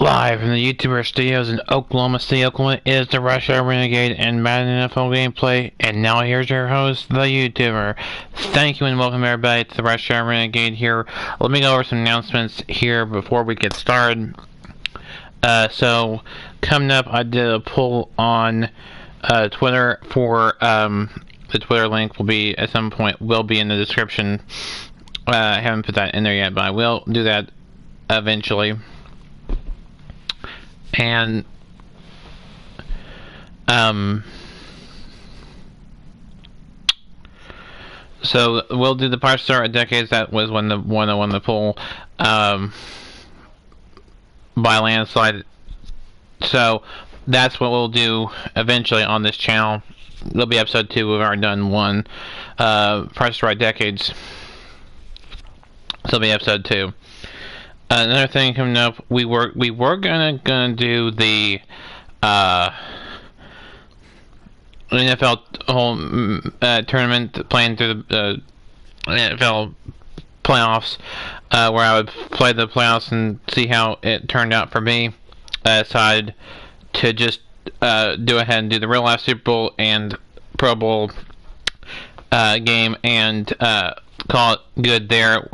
Live from the YouTuber studios in Oklahoma City, Oklahoma, is the Rush Hour Renegade and Madden NFL gameplay. And now here's your host, the YouTuber. Thank you and welcome everybody to the Rush Hour Renegade here. Let me go over some announcements here before we get started. So, coming up, I did a poll on Twitter for the Twitter link will be at some point will be in the description. I haven't put that in there yet, but I will do that eventually. And so we'll do the Park Star at Decades. That was when the one I won the poll by landslide. So that's what we'll do eventually on this channel. There'll be episode 2. We've already done one. Park Star at Decades. So it'll be episode 2. Another thing coming up, we were gonna do the NFL whole tournament, playing through the NFL playoffs, where I would play the playoffs and see how it turned out for me. I decided to just do ahead and do the real life Super Bowl and Pro Bowl game and call it good there.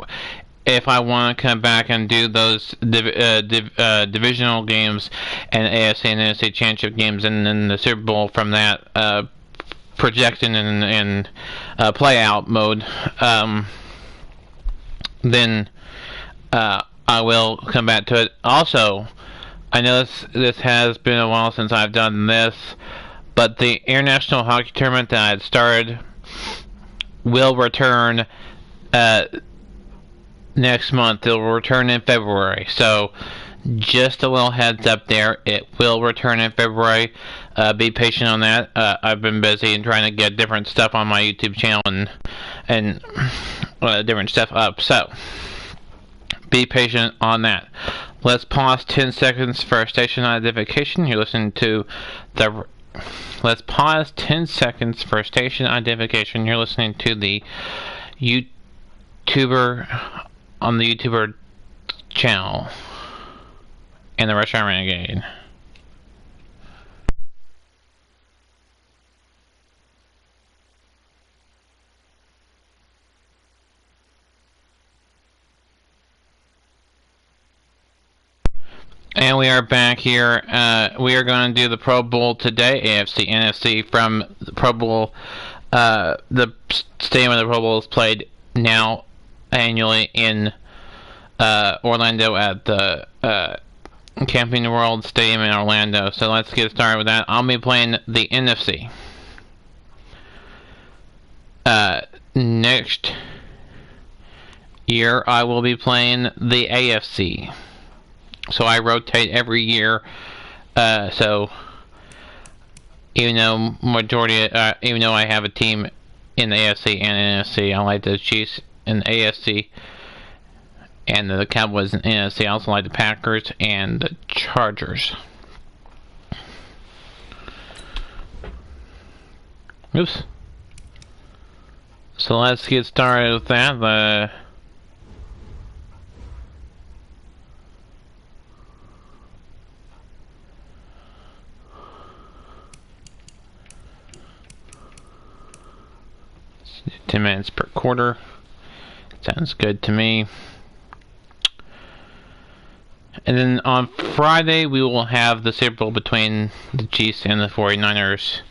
If I want to come back and do those divisional games and AFC and NFC Championship games and then the Super Bowl from that projecting and play out mode, then I will come back to it. Also, I know this has been a while since I've done this, but the International Hockey Tournament that I had started will return next month. It will return in February, so just a little heads up there. It will return in February. Be patient on that. I've been busy and trying to get different stuff on my YouTube channel and different stuff up, so be patient on that. Let's pause 10 seconds for station identification. You're listening to the Let's pause 10 seconds for station identification. You're listening to the YouTuber on the YouTuber channel and the Rush Hour Renegade. And we are back here. We are going to do the Pro Bowl today, AFC, NFC, from the Pro Bowl. The stadium where the Pro Bowl is played now annually in Orlando at the Camping World Stadium in Orlando. So let's get started with that. I'll be playing the NFC. Next year I will be playing the AFC. So I rotate every year. So even though even though I have a team in the AFC and NFC, I like the Chiefs in the AFC and the Cowboys in the NFC. I also like the Packers and the Chargers. Oops. So let's get started with that. $10 minutes per quarter. Sounds good to me. And then on Friday, we will have the Super Bowl between the Chiefs and the 49ers.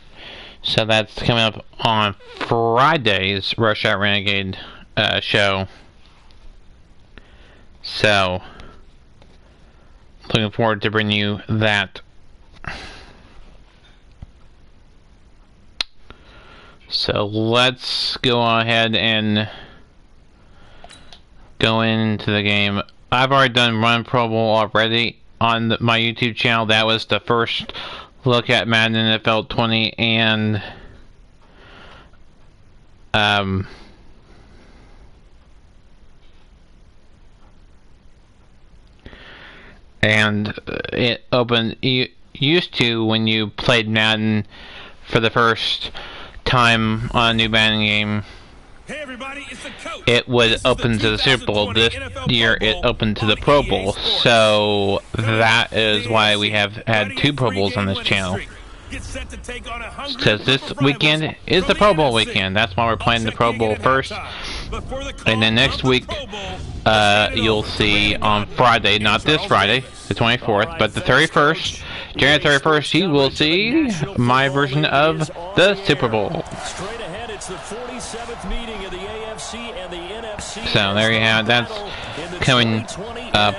So that's coming up on Friday's Rush Hour Renegade show. So, looking forward to bringing you that. So let's go ahead and go into the game. I've already done Run Pro Bowl already on my YouTube channel. That was the first look at Madden NFL 20 and it opened. You used to, when you played Madden for the first time on a new Madden game, it would open to the Super Bowl. This year it opened to the Pro Bowl. So that is why we have had 2 Pro Bowls on this channel. Because this weekend is the Pro Bowl weekend. That's why we're playing the Pro Bowl first. And then next week, you'll see on Friday, not this Friday, the 24th, but the 31st, January 31st, you will see my version of the Super Bowl. So there you have it. That's coming up.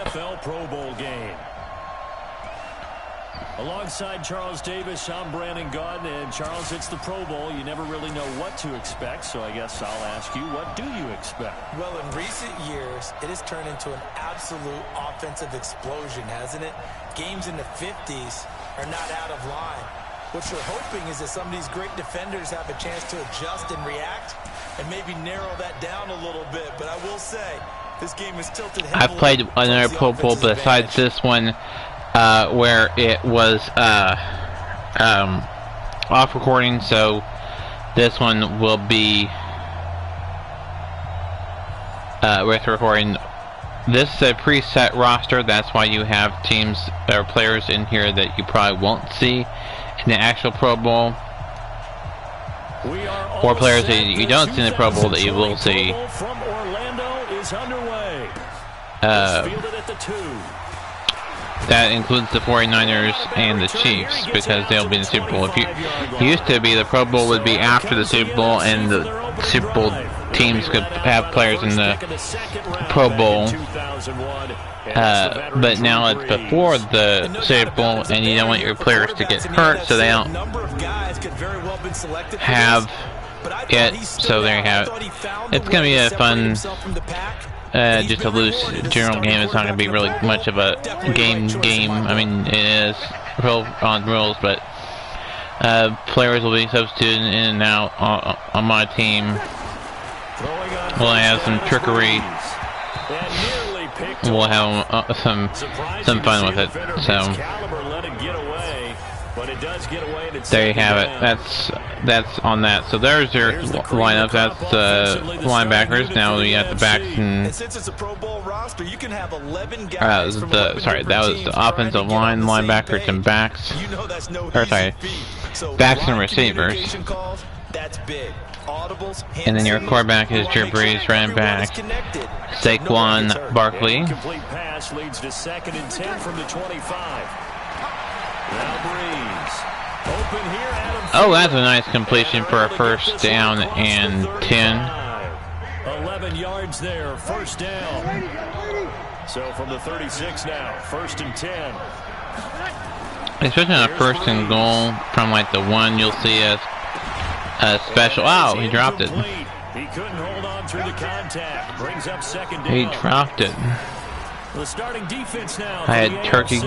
Alongside Charles Davis, I'm Brandon Gaudin, and Charles, it's the Pro Bowl. You never really know what to expect, so I guess I'll ask you, what do you expect? Well, in recent years, it has turned into an absolute offensive explosion, hasn't it? Games in the 50s are not out of line. What you're hoping is that some of these great defenders have a chance to adjust and react and maybe narrow that down a little bit, but I will say, this game is tilted heavily. I've played another Pro Bowl besides this one, where it was off recording, so this one will be with recording. This is a preset roster. That's why you have teams or players in here that you probably won't see in the actual Pro Bowl, or players that you don't see in the Pro Bowl that you will see. That includes the 49ers and the Chiefs, because they'll be in the Super Bowl. If you used to be, the Pro Bowl would be after the Super Bowl, and the Super Bowl teams could have players in the Pro Bowl. But now it's before the Super Bowl, and you don't want your players to get hurt, so they don't have it. So there you have it. It's going to be a fun, just a loose general game. It's not going to be really much of a game. I mean, it is on rules, but players will be substituted in and out on my team. We'll have some trickery. We'll have some fun with it. So there you have it. That's on that. So there's your lineup. That's the linebackers. Now we got the backs and that was the offensive line, linebackers and backs. Or sorry, backs and receivers. And then your quarterback is Drew Brees, running back Saquon Barkley. Pass leads to 2nd and 10 from the 25. Now Brees. Open here, Adam. That's a nice completion for a first down and 10. 11 yards there, first down. So from the 36 now, 1st and 10. Especially on a 1st and goal from like the 1, you'll see a special. Oh, he dropped it. He couldn't hold on through the contact. Brings up 2nd down. He dropped it. The starting defense now. I had turkey,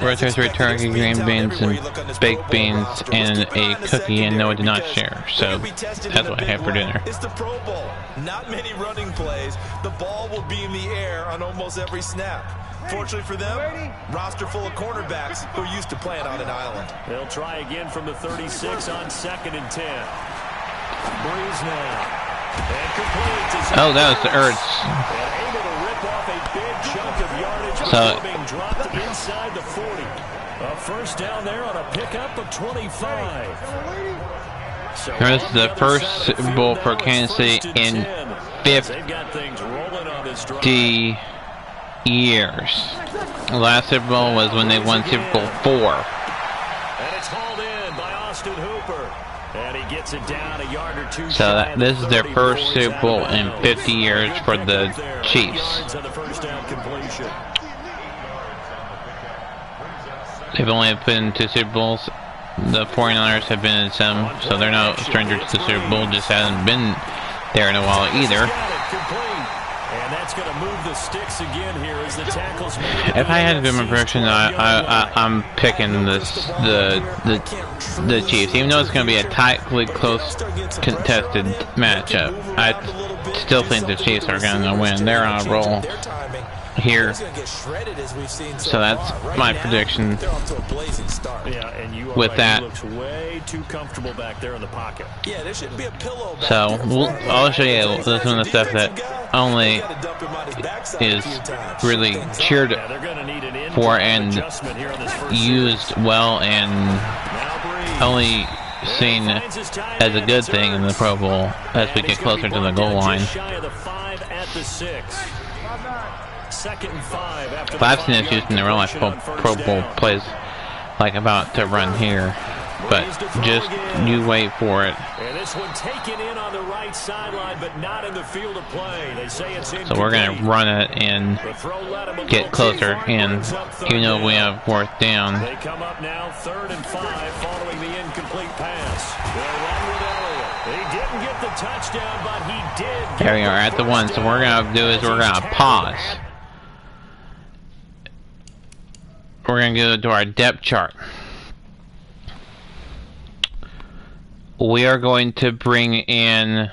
rotisserie turkey, green beans, and baked beans, and a cookie, and no, I did not share. So that's what I had for dinner. It's the Pro Bowl. Not many running plays. The ball will be in the air on almost every snap. Fortunately for them, roster full of cornerbacks who are used to playing on an island. They'll try again from the 36 on 2nd and 10. Brees now. And complete. Oh, that was the Ertz. Able to rip off a big chunk of yardage being dropped inside the 40. A first down there on a pickup of 25. So this is the first Super Bowl for Kansas City in 50 years. The last Super Bowl was when they won Super Bowl 4. And it's hauled in by Austin Hooper. And he gets it down a yard or two. So this is their first Super Bowl in 50 years for the Chiefs. They've only been to Super Bowls. The 49ers have been in some, so they're no stranger to the Super Bowl. Just hasn't been there in a while either. And that's going to move the sticks again here as the tackles. If I had to do my prediction, I'm picking the Chiefs, even though it's going to be a tightly close contested matchup. I still think the Chiefs are going to win. They're on a roll. here. He's gonna get shredded, as we've seen So that's far. Right my now, prediction. They're off to a blazing start. Yeah, and you are with right. that. He looks way too comfortable back there in the pocket. Yeah, there shouldn't be a pillow back So there. I'll show you some of the stuff that only They gotta dump him on his backside a is few times. really Things up. cheered Yeah, they're going to need an for in-time and adjustment here on this first used series. well and Now Breeze. only seen Finds his time as a and good thing in the Pro Bowl as we And get he's gonna closer be to the brought goal down line. just shy of the 5 at the 6. 2nd and 5 after But I've the seen it 5-yard used in the real life conversion on Pro first Bowl down. plays, like about to run here. But just you wait for it. And this one taken in on the right sideline, but not in the field of play. They say it's So we're going to run it and The throw led him a get little closer. too far, And brings up third even though we down. have 4th down, They come up now 3rd and 5 following the incomplete pass. They'll run with Elliott. He didn't get the touchdown, but he did get here we are at the 1. So what we're going to do is we're going to pause. We're going to go to our depth chart. We are going to bring in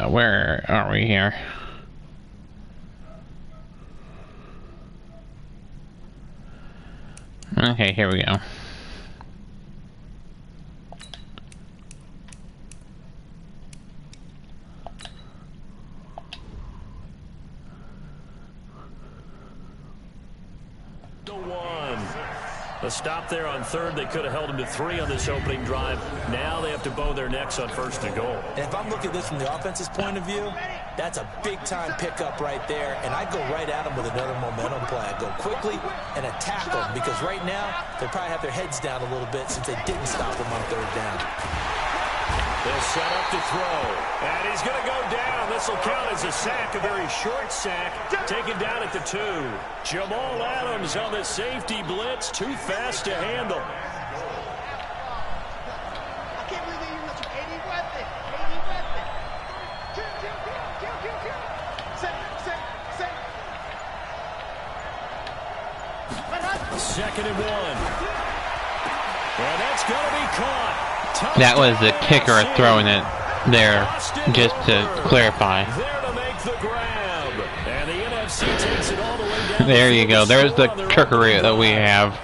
where are we here? Okay, here we go. A stop there on 3rd. They could have held him to 3 on this opening drive. Now they have to bow their necks on 1st and goal. And if I'm looking at this from the offense's point of view, that's a big-time pickup right there, and I'd go right at them with another momentum play. I'd go quickly and attack them, because right now they probably have their heads down a little bit since they didn't stop them on 3rd down. They'll set up to throw. And he's going to go down. This will count as a sack, a very short sack. Taken down at the 2. Jamal Adams on the safety blitz. Too fast to handle. I can't believe they even let you 80 weapon. 80 weapon. Kill. Set. 2nd and 1. And that's going to be caught. That was the kicker throwing it there, just to clarify. There to make the grab. And the NFC takes it all the way down. There you go. There's the kickery that we have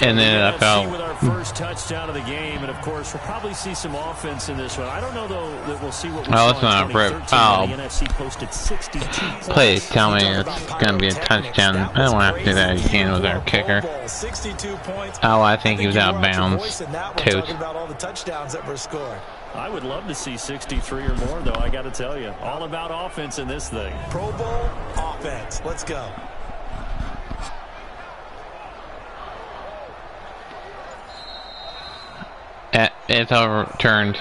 in the NFL. With our first touchdown of the game, and of course we'll probably see some offense in this one. I don't know though that we'll see what we Oh, saw it's not in a rip. 2013 when the NFC posted 62 points. Please tell me it's going to be a touchdown. I don't want to have to do that again with our kicker. 62 points. Oh, I think he was out of bounds. Toot. Talking about all the touchdowns that were scored. I would love to see 63 or more, though. I got to tell you, all about offense in this thing. Pro Bowl offense. Let's go. It's overturned.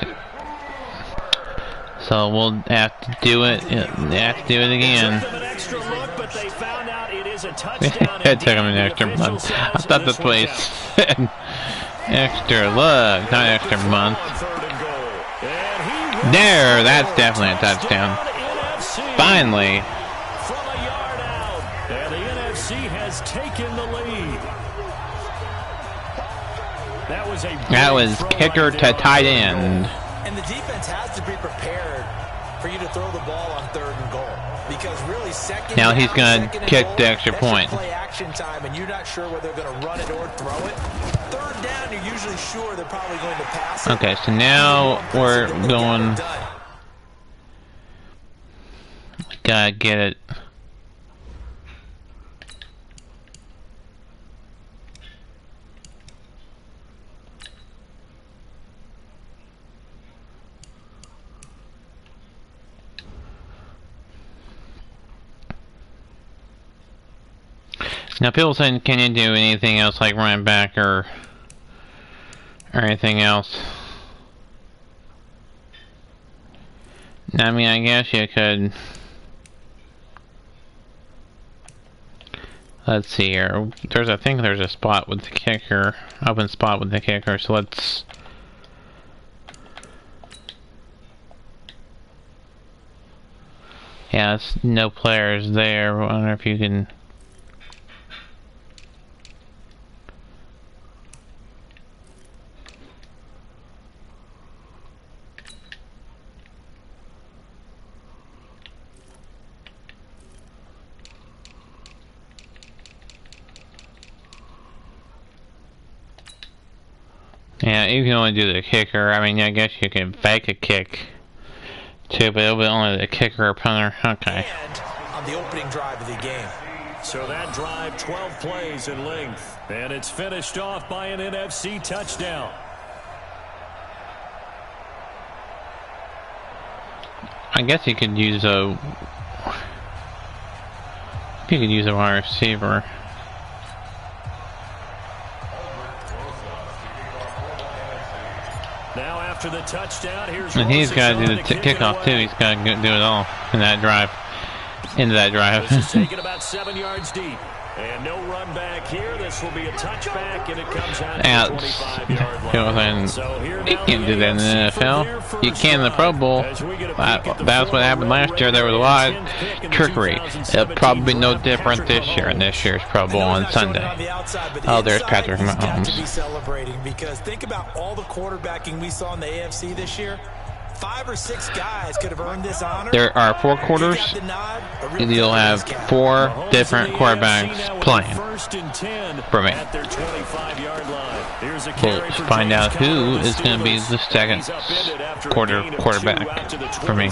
So we'll have to do it. Have to do it again. Took them an extra look, but they found out it is a touchdown. It took him an extra month. I thought that's what he said. Extra look, not extra month. There, that's definitely a touchdown. Finally. From a yard out, and the NFC has taken the lead. That was kicker to tight end. And the defense has to be prepared for you to throw the ball on 3rd and goal, because really now he's going to kick the extra point. Play action time, and you're not sure whether they're going to run it or throw it. 3rd down, you're usually sure they're probably going to pass it. Okay, so now we're going. Gotta get it. Now people saying, can you do anything else like running back or anything else? I mean, I guess you could. Let's see here. I think there's a spot with the kicker, open spot with the kicker. So let's. Yeah, it's no players there. I wonder if you can. Yeah, you can only do the kicker. I mean, I guess you can fake a kick too, but it'll be only the kicker or punter. Okay. And on the opening drive of the game. So that drive, 12 plays in length. And it's finished off by an NFC touchdown. I guess you could use a wide receiver. Now after the touchdown, here's And he's got to do the kickoff too. He's got to do it all in that drive. Into that drive. This is taken about 7 yards deep. And no run back here. This will be a touchback, and it comes out to the 25-yard line. So you can't do that in the NFL. You can in the Pro Bowl. That's what happened last year. There was a lot of trickery. It'll probably be no different this year in this year's Pro Bowl on Sunday. Oh, there's Patrick Mahomes. Celebrating because think about all the quarterbacking we saw in the AFC this year. 5 or 6 guys could have earned this honor. There are 4 quarters. You'll have 4 different quarterbacks playing for me. We'll find out who is going to be the second quarterback for me.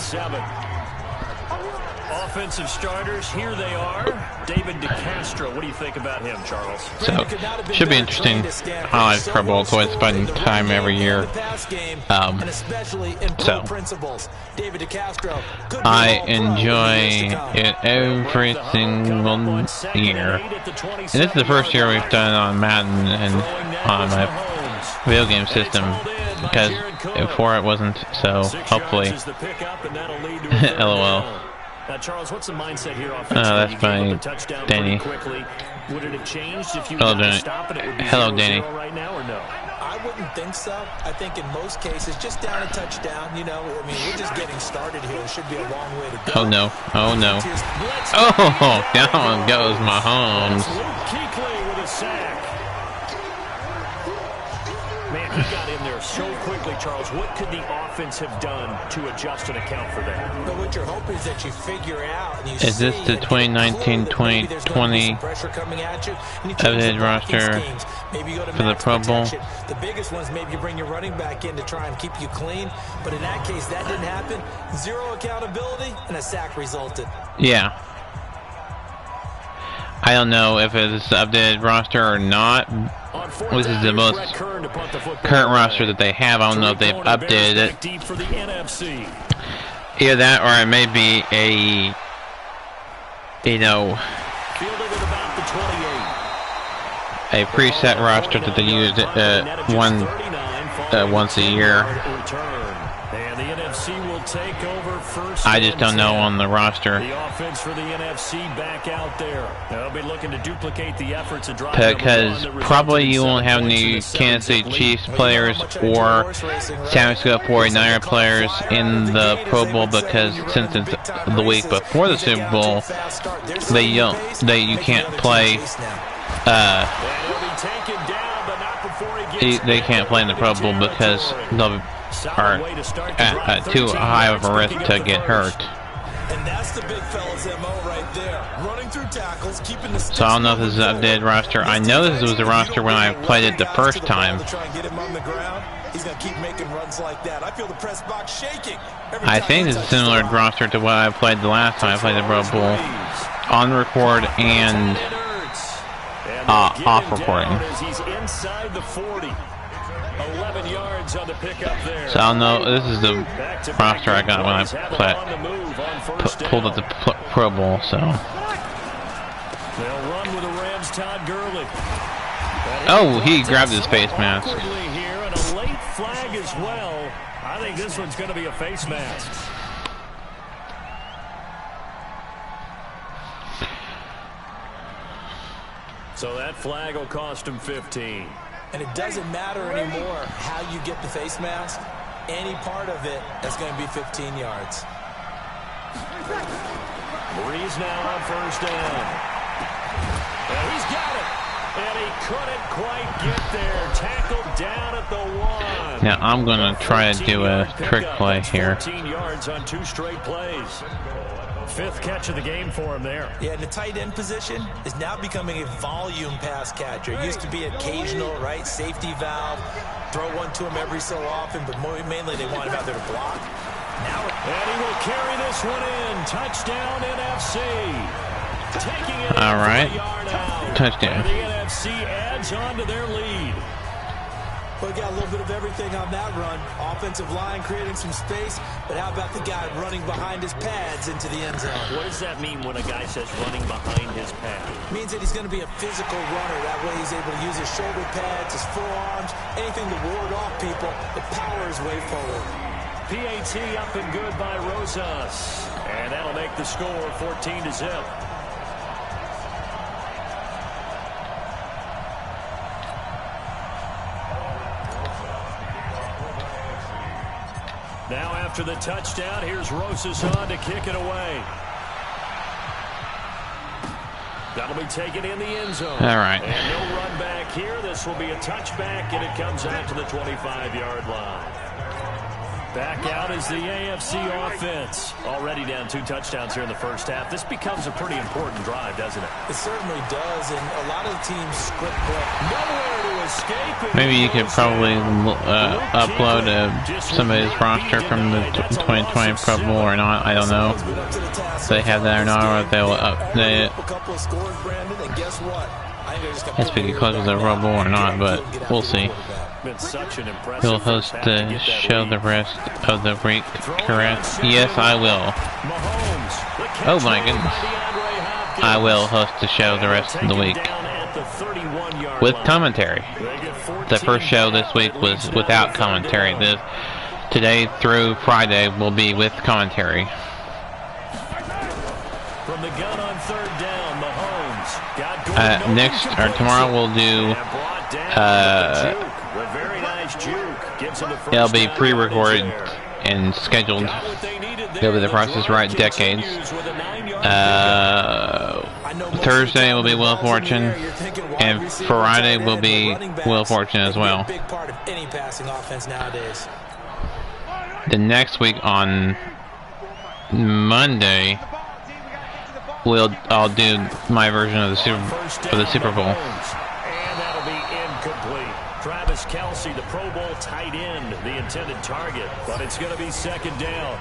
Offensive starters, here they are. David DeCastro, what do you think about him, Charles? So, should be interesting. I like Pro Bowl, so I spend time every year. So, I enjoy it every single year. And this is the first year we've done it on Madden and on my video game system, because before it wasn't, so hopefully. LOL. Charles, what's the mindset here that's by Danny. Would it have changed if you Hello, Danny. Hello, Danny. Right now or no? I wouldn't think so. I think in most cases, just down a touchdown, you know, I mean, we're just getting started here. It should be a long way to go. Oh, no. Oh, no. Oh, down goes Mahomes. Kuechly with a sack. Man, he got in there so quickly, Charles. What could the offense have done to adjust and account for that? But what you're hoping is that you figure out. And you is this the 2019-2020 updated roster for the Pro Bowl? The biggest ones, maybe you bring your running back in to try and keep you clean. But in that case, that didn't happen. 0 accountability, and a sack resulted. Yeah. I don't know if it's the updated roster or not. This is the most current roster that they have. I don't know if they've updated it. Either that, or it may be a, you know, a preset roster that they use once a year. I just don't know on the roster. The offense for the NFC back out there. They'll be looking to duplicate the efforts of driving because probably you won't have any Kansas City Chiefs players or San Francisco 49er players in the Pro Bowl, because since it's the week before the Super Bowl, you can't play. They can't play in the Pro Bowl because they'll are at too high of a risk to get hurt. And that's the big fella's MO right there. Running through tackles, keeping the so I don't know if this is an updated roster. I know this was the roster when I played it the first time. I think it's a similar roster to what I played the last time I played the Pro Bowl. On record and off recording. He's inside the 40. 11 yards on the pickup there. So I don't know. This is the roster I got when I pulled up the Pro Bowl. So. They'll run with the Rams. Todd Gurley. Oh, he grabbed his face mask. Here and a late flag as well. I think this one's going to be a face mask. So that flag will cost him 15. And it doesn't matter anymore how you get the face mask. Any part of it is going to be 15 yards. Breeze now on first down. And he's got it. And he couldn't quite get there. Tackled down at the 1. Now I'm going to try to do a trick play here. 14 yards on 2 straight plays. 5th catch of the game for him there. Yeah, and the tight end position is now becoming a volume pass catcher. It used to be occasional, right? Safety valve. Throw one to him every so often, but mainly they want him out there to block. Now, and he will carry this one in. Touchdown NFC. Taking it all right. Touchdown. And the NFC adds on to their lead. We got a little bit of everything on that run. Offensive line creating some space, but how about the guy running behind his pads into the end zone? What does that mean when a guy says running behind his pads? Means that he's going to be a physical runner. That way he's able to use his shoulder pads, his forearms, anything to ward off people. The power is way forward. PAT up and good by Rosas. And that'll make the score 14-0. Now after the touchdown, here's Rosas on to kick it away. That'll be taken in the end zone. All right. And no run back here. This will be a touchback, and it comes out to the 25-yard line. Back out is the AFC offense. Already down 2 touchdowns here in the first half. This becomes a pretty important drive, doesn't it? It certainly does, and a lot of the teams script play. Nowhere to escape. Maybe you could probably upload somebody's roster from the 2020 Pro Bowl or not. I don't know if they have that or not, or if they will update it. If we get close to the Pro Bowl or not, but we'll see. He'll host the show the rest of the week, correct? Yes, I will. Oh my goodness. I will host the show the rest of the week with commentary. The first show this week was without commentary. Today through Friday will be with commentary. From the gun on 3rd down, Mahomes. Next or tomorrow we'll do it'll be pre-recorded and scheduled. It'll be the Price Right Decades. Thursday will be Wheel of Fortune, and Friday will be Wheel of Fortune as well. The next week on Monday, I'll do my version of the Super Bowl. Kelsey, the Pro Bowl tight end, the intended target, but it's going to be 2nd down.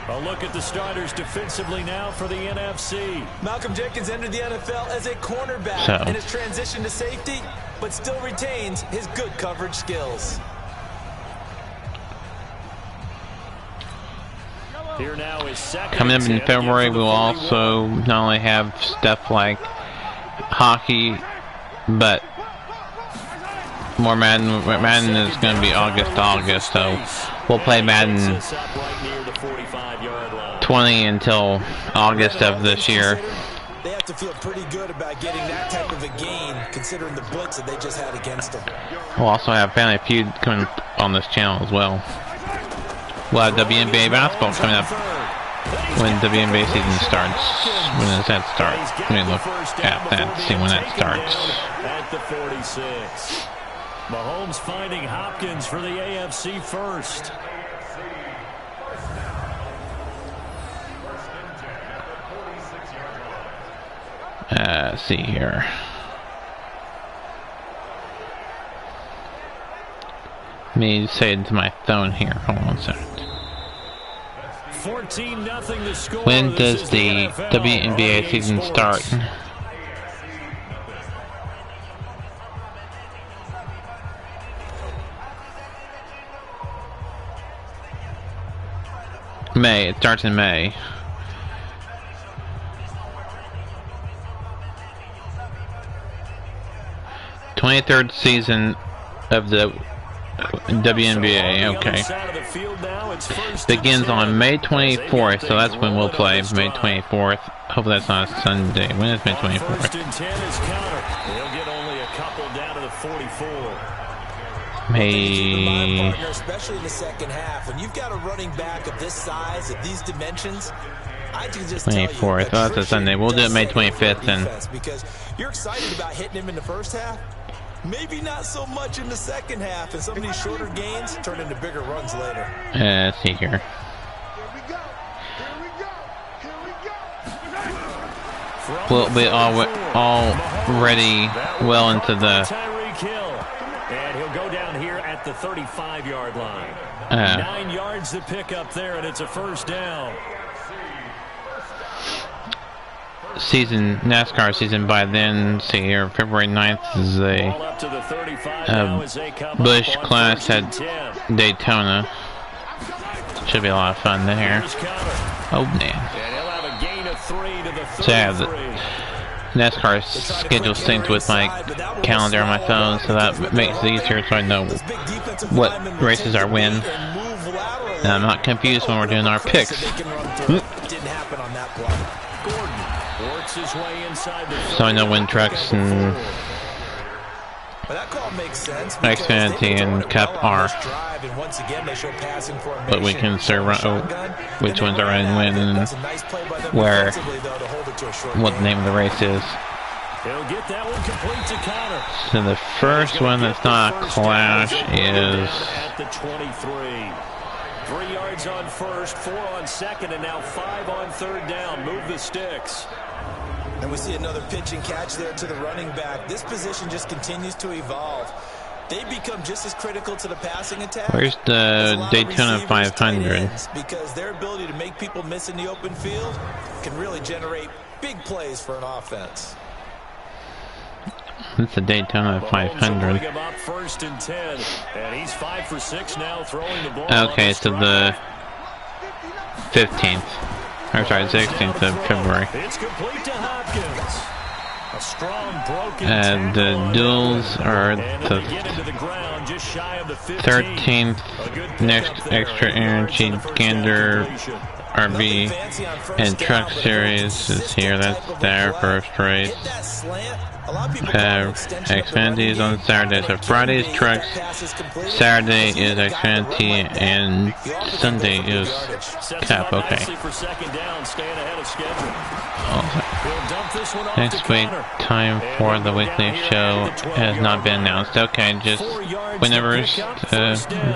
A look at the starters defensively now for the NFC. Malcolm Jenkins entered the NFL as a cornerback and has transitioned to safety, but still retains his good coverage skills. Here now is 2nd. Coming up in February, we'll also not only have stuff like hockey, but more Madden. Madden is going to be August to August, so we'll play Madden 20 until August of this year. They have to feel pretty good about getting that type of a gain, considering the blitz that they just had against them. We'll also have Family Feud coming on this channel as well. We'll have WNBA basketball coming up when WNBA season starts. When does that start? Let me look at that, see when that starts. At the 46. Mahomes finding Hopkins for the AFC first. Let's see here. Let me say it to my phone here. Hold on a second. 14-0 the score. When does the WNBA season start? May. It starts in May. '23rd season of the WNBA, okay. Begins on May 24th, so that's when we'll play, May 24th. Hope that's not a Sunday. When is May 24th? First and 10 is Counter. He'll get only a couple down to the 44. May... Especially in the second half. When you've got a running back of this size, of these dimensions, I can just 24th. Oh, that's a Sunday. We'll do it May 25th then. Because you're excited about hitting him in the first half. Maybe not so much in the second half, and some of these shorter gains turn into bigger runs later. Let's see here. A little bit already well into the... And he'll go down here at the 35-yard line. 9 yards to pick up there, and it's a first down. NASCAR season by then, see here, February 9th is a Busch Class at Daytona. Should be a lot of fun there. Oh man. So yeah, the NASCAR schedule synced with my calendar on my phone, so that makes it easier so I know what races are when. And I'm not confused when we're doing our picks. So I know when trucks and Xfinity and Cup are. But we can serve which ones are running when and where, what the name of the race is. So the first one that's not a clash is... 3 yards on first, 4 on second, and now 5 on third down. Move the sticks. And we see another pitch and catch there to the running back. This position just continues to evolve. They become just as critical to the passing attack. Where's the Daytona 500? Because their ability to make people miss in the open field can really generate big plays for an offense. It's the Daytona 500. First and 10, and he's 5 for 6 now, throwing the ball. Okay, so the 15th. Or sorry, 16th of February. It's complete to Hopkins. A strong broken the duels are the 13th. Next extra energy gander RB and truck series is here. That's their first race. Xfinity is on Saturday, so Friday is trucks, Saturday is Xfinity, and Sunday is Cup. Okay. Next week, time for the weekly show has not been announced. Okay, just whenever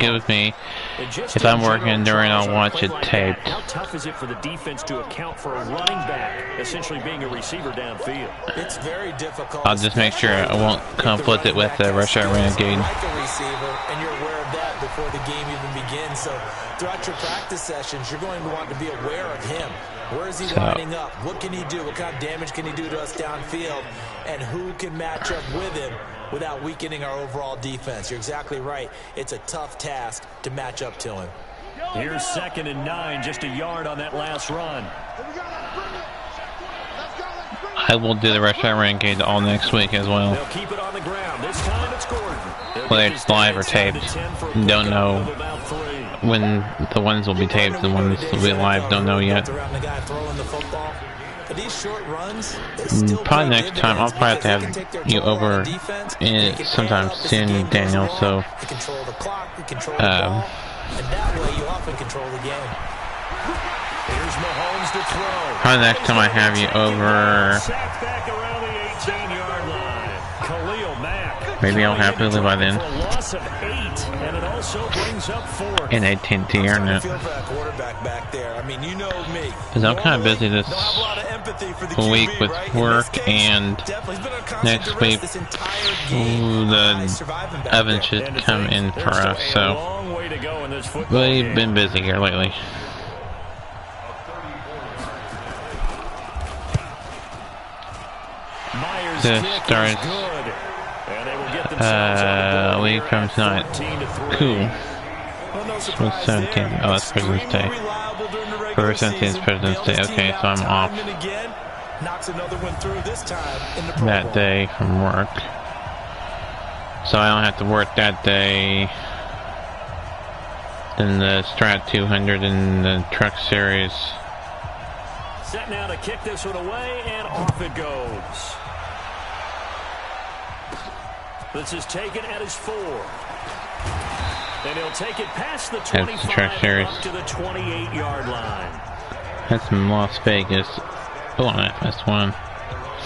get with me. If I'm working during, I'll watch it taped. How tough is it for the defense to account for a running back essentially being a receiver downfield? It's very difficult. I'll just make sure I won't conflict it with the rush hour renegade. Like a receiver, and you're aware of that before the game even begins. So throughout your practice sessions, you're going to want to be aware of him. Where is he lining up? What can he do? What kind of damage can he do to us downfield? And who can match up with him without weakening our overall defense? You're exactly right. It's a tough task to match up to him. Here's 2nd and 9, just a yard on that last run. I will do the rush hour renegade all next week as well. They'll keep it on the ground. This time it's Gordon. Whether it's live or taped, don't know when the ones will be taped, the ones will be live, don't know yet. Probably next time, I'll probably have to have you over sometime soon, Daniel, so probably next time I have you over, maybe I'll have to live by then. In AT&T Internet. Because I'm kind of busy this week with work, and next week the oven should come in for us, so we've been busy here lately. This starts a week from tonight. Cool. It's 17th. Oh, that's President's Day. February 17th is President's Day. Okay, so I'm off that day from work. So I don't have to work that day. than the Strat 200 in the Truck Series. Set now to kick this one away, and off it goes. This is taken at his 4. And he'll take it past the 25 up to the 28-yard line. That's in Las Vegas. Oh, that's one.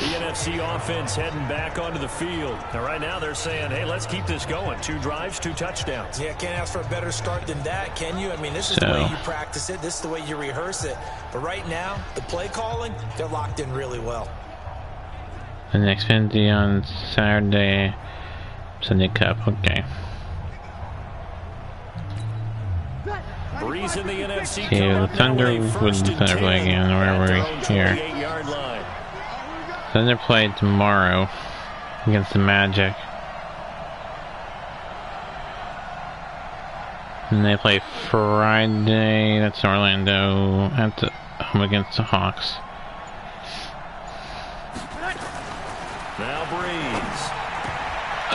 The NFC offense heading back onto the field. Now, right now, they're saying, hey, let's keep this going. 2 drives, 2 touchdowns. Yeah, can't ask for a better start than that, can you? I mean, this is the way you practice it. This is the way you rehearse it. But right now, the play calling, they're locked in really well. The next Xfinity on Saturday. Sunday Cup, okay. Breeze in the NFC the Thunder wouldn't Thunder play again, where we're here. Thunder play tomorrow against the Magic. And they play Friday, that's Orlando, at the home against the Hawks. Now Breeze.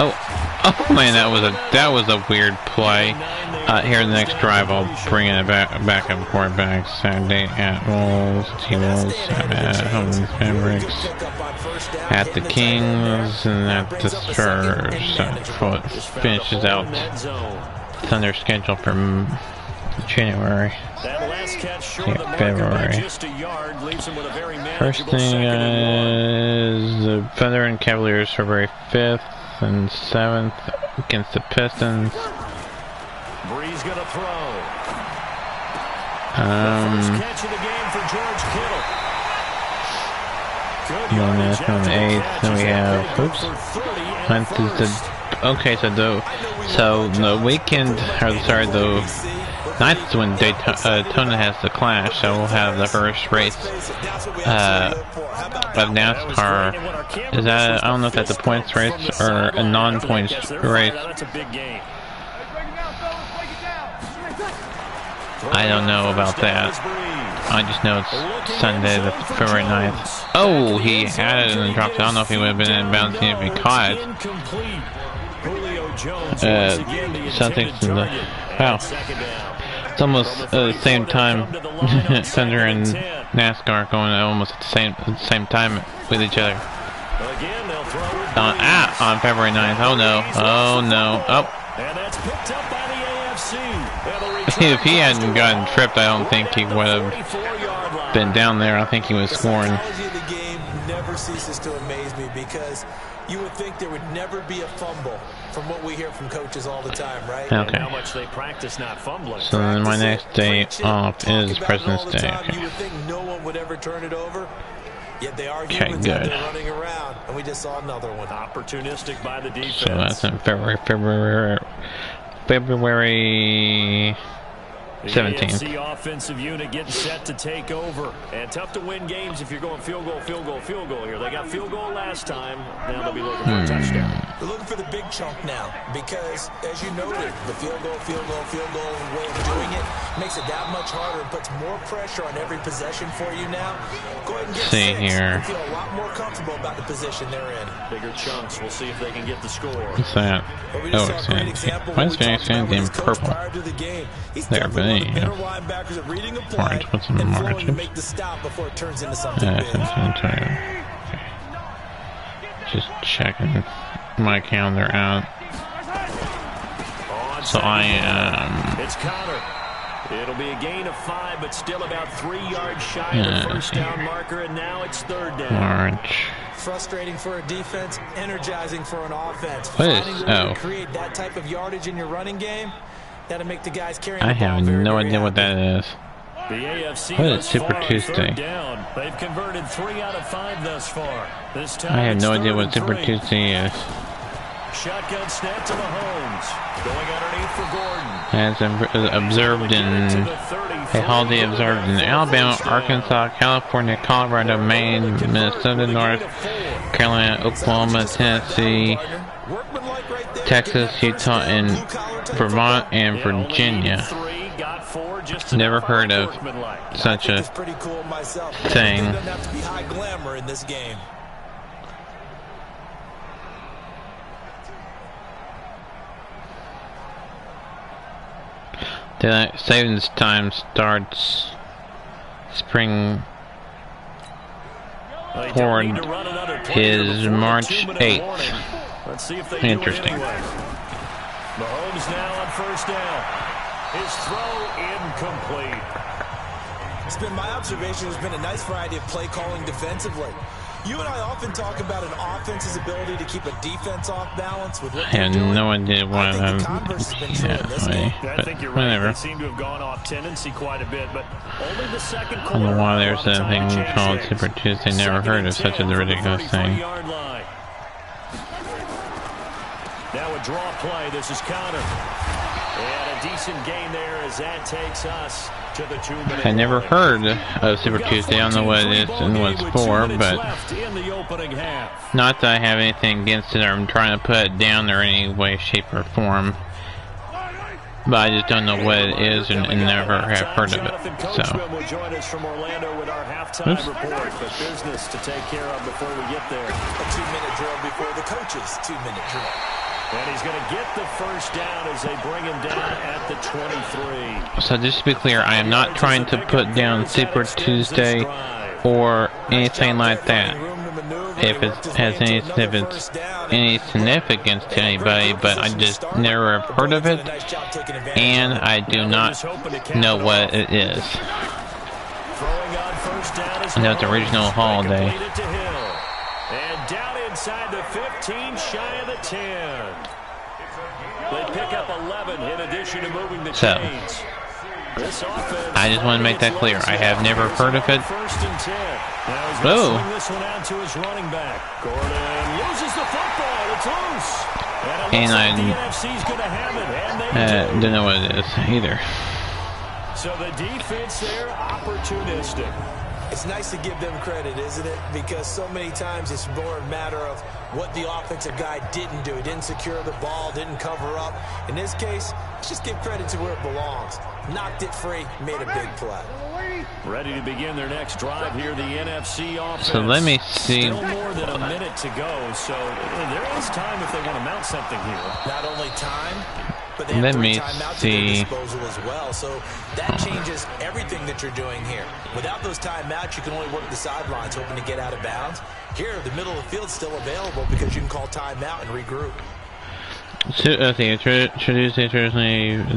Oh man, that was a weird play. Here the next drive, I'll bring it back up quarterback Saturday at Wolves, T-Wolves, at home Mavericks, at the Kings, and at the Spurs. So it finishes out Thunder schedule for January. February. First thing is the Thunder and Cavaliers February 5th and 7th against the Pistons. Breeze gonna throw. First catch of the game for George Kittle. Then that's on the 8th. Then we have 9th is the the weekend, or sorry, the 9th is when Daytona has the Clash, so we'll have the first race of NASCAR. Is that, I don't know if that's a points race or a non-points race. I don't know about that. I just know it's Sunday, the February 9th. Oh, he had it and then dropped it. I don't know if he would have been in bounds if he caught it. Celtics in the... Wow. It's almost the same time. Thunder and NASCAR going almost at the same time with each other. On February 9th. Oh no. Oh no. Oh. And that's picked up by the AFC. If he hadn't gotten tripped, I don't think he would have been down there. I think he was scoring. The game never ceases to amaze me because you would think there would never be a fumble from what we hear from coaches all the time, right? Okay. How much they practice not fumbling. So then my next day off is President's Day. Okay. You would think no one would ever turn it over. Yet they are humans out there running around, and we just saw another one. Opportunistic by the defense. So that's in February 17th. The offensive unit getting set to take over. And tough to win games if you're going field goal here. They got field goal last time. Now they'll be looking for a touchdown. They're looking for the big chunk now because, as you noted, the field goal way of doing it makes it that much harder and puts more pressure on every possession for you now. Go ahead and get six and feel a lot more comfortable about the position they're in. Bigger chunks. We'll see if they can get the score. What's that? Oh, it's why is Phoenix Fans in purple? There, but anyway. Orange. What's in March? Just checking my calendar out. So I am. It's Connor. It'll be a gain of 5, but still about 3 yards shy of the first down marker, and now it's 3rd down. March. Frustrating for a defense, energizing for an offense. What is? Oh. Create that type of yardage in your running game. That'll make the guys carry. I have no idea what that is. The AFC what is Super Tuesday? Down. They've converted 3 out of 5 thus far. This time I have no idea what Super Tuesday is. Shotgun snap to Mahomes. Going underneath for Gordon. As observed in a holiday observed in Alabama, Arkansas, California, Colorado, Maine, Minnesota, North Carolina, Oklahoma, Tennessee, Texas, Utah, and Vermont, and Virginia. Never heard of such a thing. Daylight savings time starts spring forward is March 8th. Let's see if they Interesting. do it anyway. Mahomes now on first down. His throw incomplete. It's been my observation. There's been a nice variety of play calling defensively. You and I often talk about an offense's ability to keep a defense off balance with what I they're have doing. no idea why I think I'm. the converse has been true in this game. I think you're right. They seem to have gone off tendency quite a bit, but only the second I quarter. don't know why there's a a thing called Super Tuesday. Never heard of such a ridiculous thing. Now a draw play. This is counter. And a decent gain there as that takes us to the 2-minute. I never heard of Super Tuesday. I don't know what it is and what it's for, but not that I have anything against it or I'm trying to put it down or any way, shape, or form. But I just don't know what it is and never have heard of it. So. Will join us from Orlando with our halftime report. But business to take care of before we get there. A 2-minute drill before the coach's 2-minute drill. And he's going to get the first down as they bring him down at the 23. So just to be clear, I am not trying to put down Super Tuesday or anything like that. If it has any significance to anybody, but I just never have heard of it, and I do not know what it is. And that's original holiday. And down inside the 15, shy of the 10. They pick up 11 in addition to moving the chains. I just want to make that clear. I have never heard of it. Oh. And I don't know what it is either. So the defense there, opportunistic. It's nice to give them credit, isn't it? Because so many times it's more a matter of what the offensive guy didn't do. He didn't secure the ball, didn't cover up. In this case, let's just give credit to where it belongs. Knocked it free, made a big play. Ready to begin their next drive here, the NFC offense. So let me see. Still more than a minute to go, so there is time if they want to mount something here. Not only time, but they have 3 timeouts at their disposal as well. So that changes everything that you're doing here. Without those timeouts, you can only work the sidelines, hoping to get out of bounds. Here, the middle of the field's still available because you can call timeout and regroup. Traditionally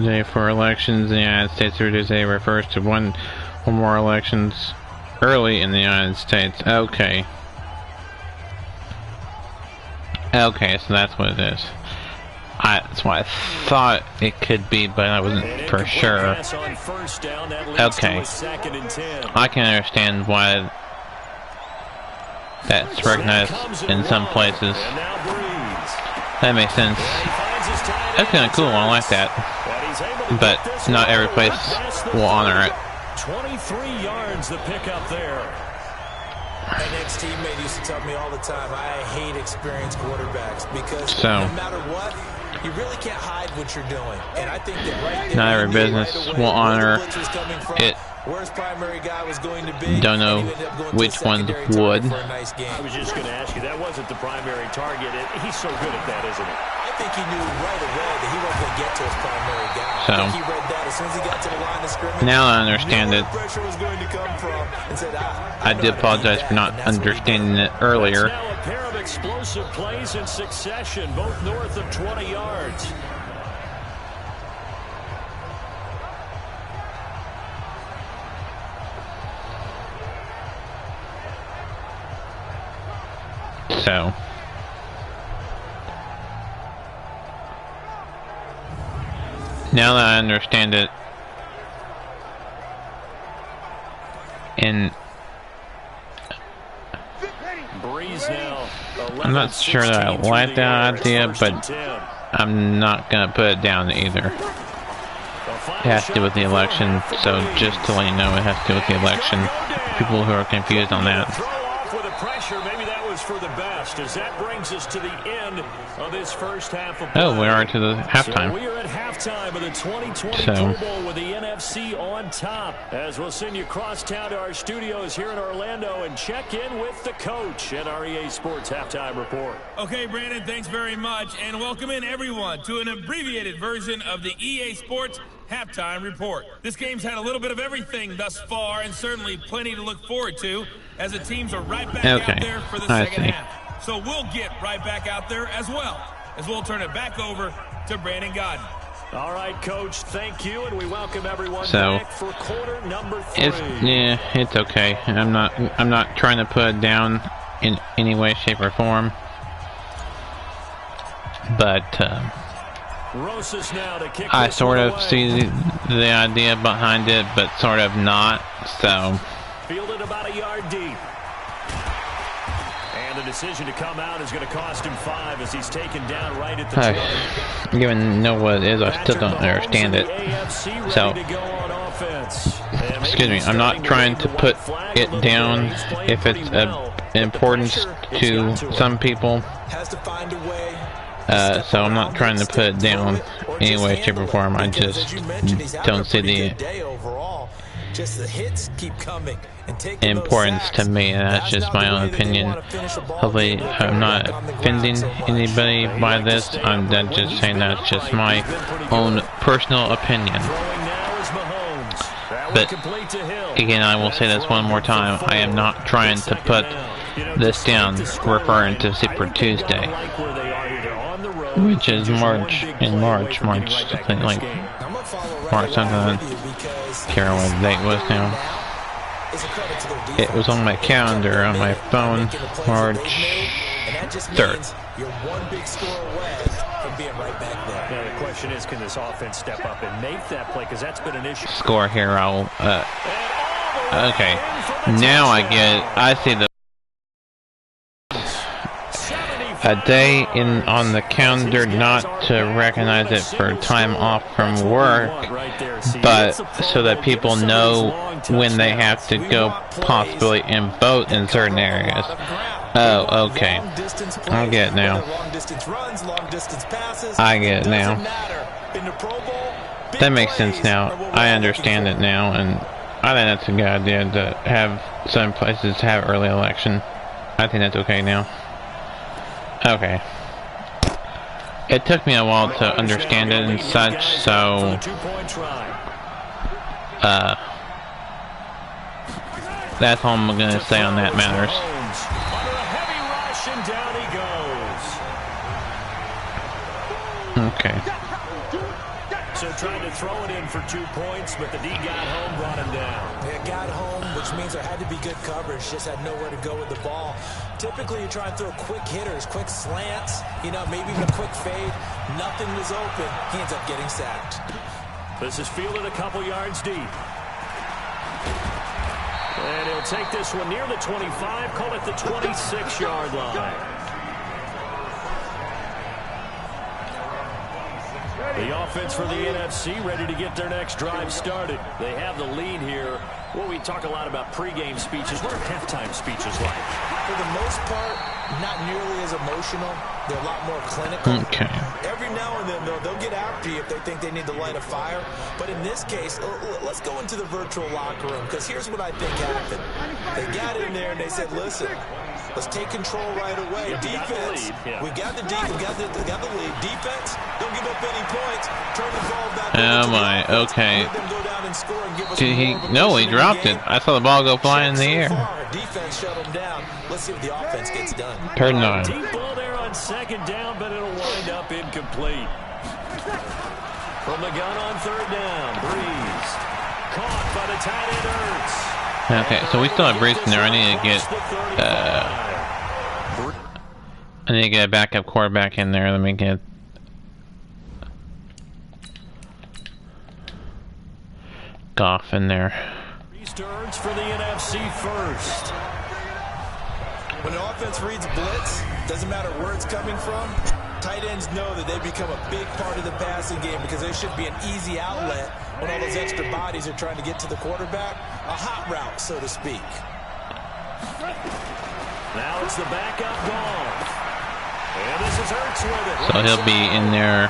day for elections in the United States. Tuesday refers to one or more elections early in the United States. Okay. Okay, so that's what it is. That's what I thought it could be, but I wasn't for sure. Okay. I can understand why that's recognized in some places. That makes sense. That's kind of cool. I like that. But not every place will honor it. 23 yards the pickup there. My next teammate used to tell me all the time, I hate experienced quarterbacks because no matter what, you really can't hide what you're doing. And I think that right there, not every business will honor it. Where's primary guy was going to be? Don't know which one would. I was just going to ask you, that wasn't the primary target. He's so good at that, isn't he? I think he knew right away that he wasn't going to get to his primary guy. So, I think he read that as soon as he got to the line of scrimmage. now I understand it. Pressure was going to come from and said, I did apologize for not understanding it earlier. Now a pair of explosive plays in succession, both north of 20 yards. So, now that I understand it, and I'm not sure that I like that idea, but I'm not going to put it down either. It has to do with the election, so just to let you know, it has to do with the election. People who are confused on that. With a pressure, maybe that was goes for the best, as that brings us to the end of this first half of play. Oh, we are to the halftime. So we are at halftime of the 2020 Pro Bowl with the NFC on top. As we'll send you across town to our studios here in Orlando and check in with the coach at our EA Sports Halftime Report. Okay, Brandon, thanks very much. And welcome in everyone to an abbreviated version of the EA Sports Halftime Report. This game's had a little bit of everything thus far, and certainly plenty to look forward to, as the teams are right back out there for the second half. So we'll get right back out there as well, as we'll turn it back over to Brandon Godden. All right, Coach, thank you, and we welcome everyone back for quarter number 3. It's okay. I'm not trying to put it down in any way, shape, or form. But I sort of see the idea behind it, but sort of not. So fielded about a yard deep. And the decision to come out is going to cost him 5 as he's taken down right at the 20. Even know what it is, I still don't understand it. So, excuse me, I'm not trying to put it down if it's of importance to some people. So I'm not trying to put it down any way, shape, or form. I just don't see the importance to me, and that's just my own opinion. Hopefully I'm not offending anybody by this. I'm just saying that's just my own personal opinion. But again, I will say this one more time. I am not trying to put this down referring to Super Tuesday, which is March, something like March something. I can't remember what the date was now. It was on my calendar on my phone, March 3rd. You're one big score away from being right back there. Now the question is, can this offense step up and make that play? Because that's been an issue. Score here, I'll. Okay, now I see the a day on the calendar, not to recognize it for time off from work, but so that people know when they have to go possibly and vote in certain areas. Oh, okay. I get it now. I get it now. That makes sense now. I understand it now, and I think that's a good idea to have some places have early election. I think that's okay now. Okay. It took me a while to understand it and such, so that's all I'm gonna say on that matters. Okay. So trying to throw it in for 2 points, but the D got home, brought him down. Yeah, got home, which means there had to be good coverage. Just had nowhere to go with the ball. Typically, you try and throw quick hitters, quick slants, maybe even a quick fade. Nothing was open. He ends up getting sacked. This is fielded a couple yards deep. And he'll take this one near the 25, call it the 26-yard line. The offense for the NFC ready to get their next drive started. They have the lead here. Well, we talk a lot about pregame speeches. What are halftime speeches like? For the most part, not nearly as emotional. They're a lot more clinical. Okay. Every now and then, they'll get after you if they think they need to light a fire. But in this case, let's go into the virtual locker room, because here's what I think happened. They got in there and they said, listen, let's take control right away. Defense, we got the lead. Defense, don't give up any points. Turn the ball back over to the offense. Okay. Let them go down and score and give us he dropped it. I saw the ball go fly in the air. Defense shut them down. Let's see what the offense gets done. Turn it on. Deep ball there on second down, but it'll wind up incomplete. From the gun on third down, Breeze. Caught by the tight end Ertz. Okay, so we still have Breeze in there. I need to get a backup quarterback in there. Let me get Goff in there. Ertz for the NFC first. When an offense reads blitz, doesn't matter where it's coming from, tight ends know that they become a big part of the passing game, because there should be an easy outlet when all those extra bodies are trying to get to the quarterback. A hot route, so to speak. Now it's the backup Goff. And this is Hurts with it. So he'll be in there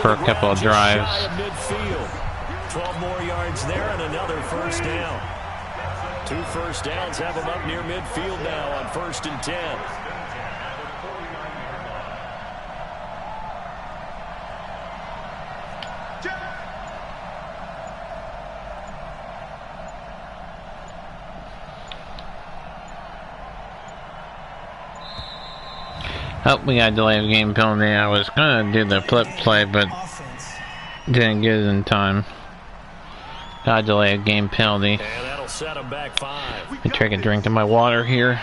for a couple of drives. 12 more yards there and another first down. 2 first downs have him up near midfield now on 1st and 10. Oh, we got a delay of game penalty. I was gonna do the flip play, but didn't get it in time. Got a delay of game penalty. And that'll set him back 5. Let me take a drink of my water here.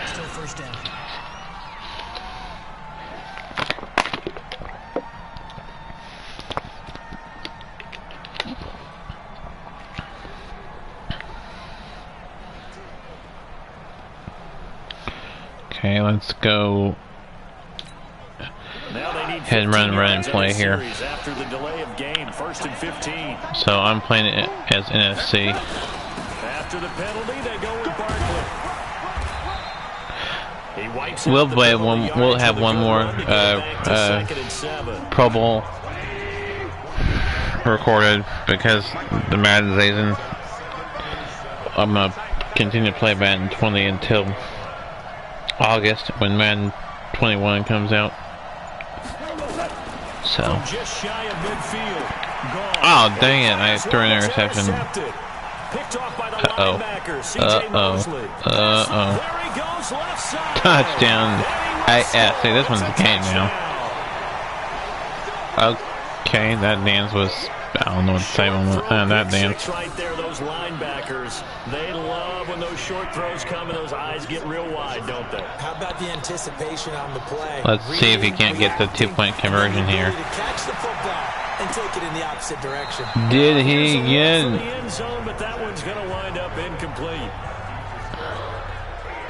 Okay, let's go. Head run and play here. After the delay of game, 1st and 15. So I'm playing it as NFC. After the penalty, they go with Barkley. He wipes We'll play one. We'll have one more Pro Bowl recorded because the Madden season. I'm gonna continue to play Madden 20 until August when Madden 21 comes out. So. Oh, dang it. I threw an interception. Uh-oh. Touchdown. Yeah, see, this one's a game now. Okay, that dance was... I don't know what to say on that dance. Right there, those linebackers, they love when those short throws come and those eyes get real wide, don't they? How about the anticipation on the play? Let's see if he can't get the 2-point conversion here. Catch the football and take it in the opposite direction. Did he get? The end zone, but that one's going to wind up incomplete.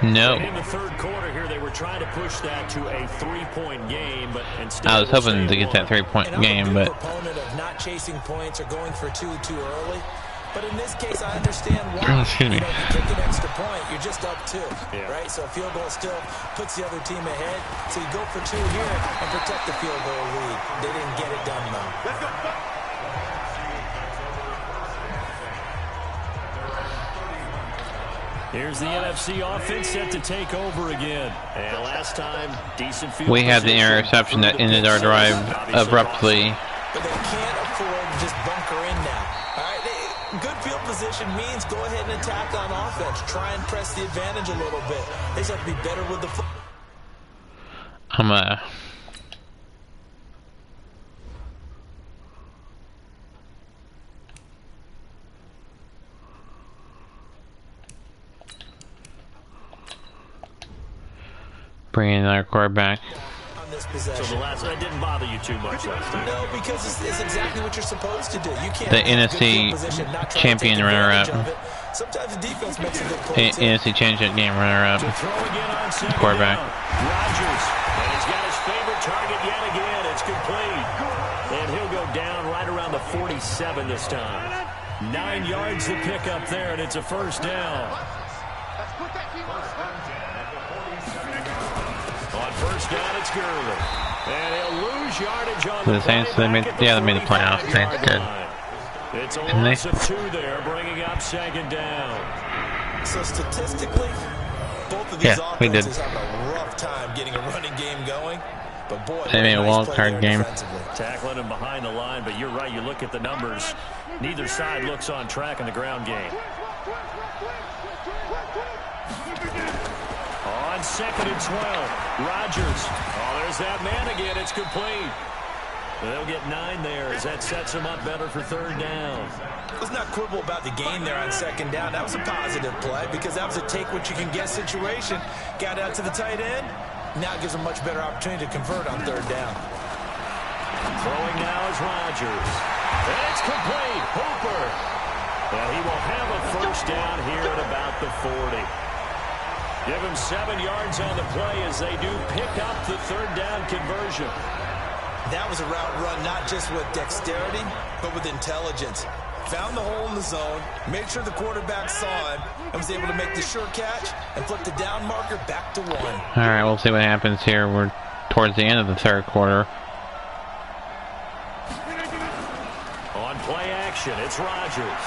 No. In the 3rd quarter here, they were trying to push that to a 3-point game, but instead I was hoping to get that 3-point game, but proponent of not chasing points or going for 2 too early. But in this case, I understand why. Excuse me. You know, if you kick an extra point, you're just up 2, right? So a field goal still puts the other team ahead. So you go for 2 here and protect the field goal lead. They didn't get it done, though. Let's go. Here's the NFC offense set to take over again. And last time, decent field we had the interception that ended our drive abruptly. But they can't afford to just bunker in now. All right, good field position means go ahead and attack on offense. Try and press the advantage a little bit. They just have to be better with the football. Bringing our quarterback. So the last that didn't bother you too much last time. No, because it's exactly what you're supposed to do. You can't the NFC champion runner-up. Sometimes the defense makes a good play. NFC championship game runner-up. Quarterback. Rodgers, and he's got his favorite target yet again. It's complete, and he'll go down right around the 47 this time. 9 yards to pick up there, and it's a first down. On first down, it's Gurley. And he'll lose yardage on the Saints. They made the playoffs. Saints did. It's a loss of 2 there, bringing up 2nd down. So statistically, both of these offenses have a rough time getting a running game going. But boy, they made a wild card game. Tackling him behind the line, but you're right. You look at the numbers. Neither side looks on track in the ground game. On 2nd and 12, Rodgers. Oh, there's that man again. It's complete. They'll get 9 there as that sets them up better for 3rd down. Let's not quibble about the gain there on 2nd down. That was a positive play because that was a take-what-you-can-get situation. Got out to the tight end. Now it gives them a much better opportunity to convert on 3rd down. Throwing now is Rodgers. And it's complete. Hooper. And he will have a first down here at about the 40. Give him 7 yards on the play as they do pick up the 3rd down conversion. That was a route run not just with dexterity, but with intelligence. found the hole in the zone, made sure the quarterback saw him, and was able to make the sure catch and flip the down marker back to 1. Alright, we'll see what happens here. We're towards the end of the third quarter. On play action, it's Rodgers.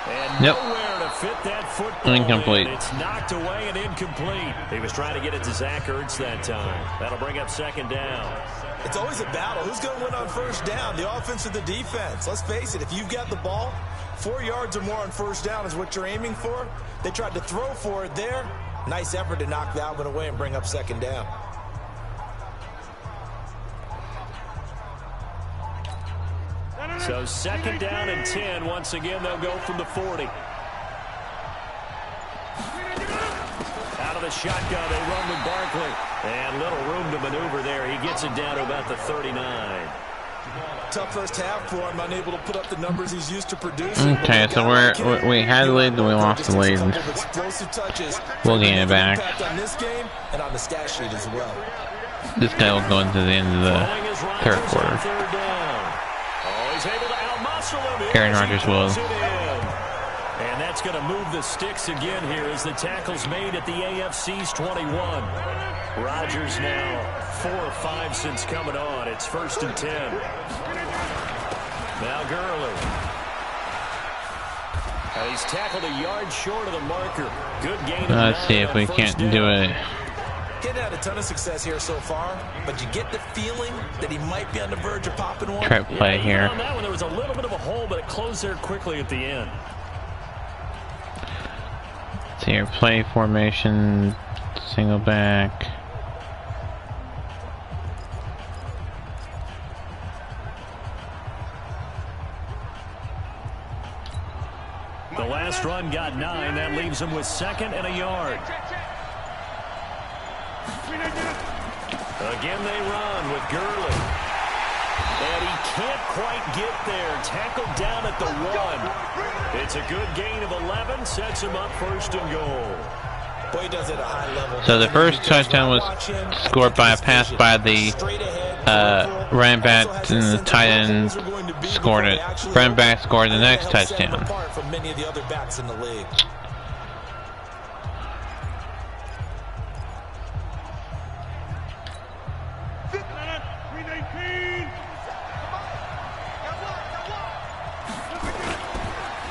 And nowhere to fit that football. Incomplete. It's knocked away and incomplete. He was trying to get it to Zach Ertz that time. That'll bring up second down. It's always a battle. Who's going to win on first down, the offense or the defense? Let's face it, if you've got the ball, 4 yards or more on first down is what you're aiming for. They tried to throw for it there. Nice effort to knock that one away and bring up second down. So second down and 10. Once again, they'll go from the 40. Out of the shotgun, they run with Barkley. And little room to maneuver there. He gets it down to about the 39. Tough first half for him, unable to put up the numbers he's used to producing. Okay, so we had the lead, then we lost the lead. We'll gain it back. On this game and on the stat sheet as well. This guy will go into the end of the third quarter. Aaron Rodgers will. And that's going to move the sticks again here as the tackle's made at the AFC's 21. Rodgers now 4 of 5 since coming on. It's 1st and 10. Now Gurley. He's tackled a yard short of the marker. Good gain. Let's see if we can't do it. Getting had a ton of success here so far, but you get the feeling that he might be on the verge of popping one. Trap play here. On that one, there was a little bit of a hole, but it closed there quickly at the end. Let's see here, play formation, single back. The last run got 9. That leaves him with 2nd and a yard. Again they run with Gurley. And he can't quite get there. Tackled down at the 1. It's a good gain of 11. Sets him up 1st and goal. Boy, he does it at a high level. So the first touchdown was scored by a pass by the running back, and the tight end scored it. Running back scored the next touchdown. From many of the other backs in the league.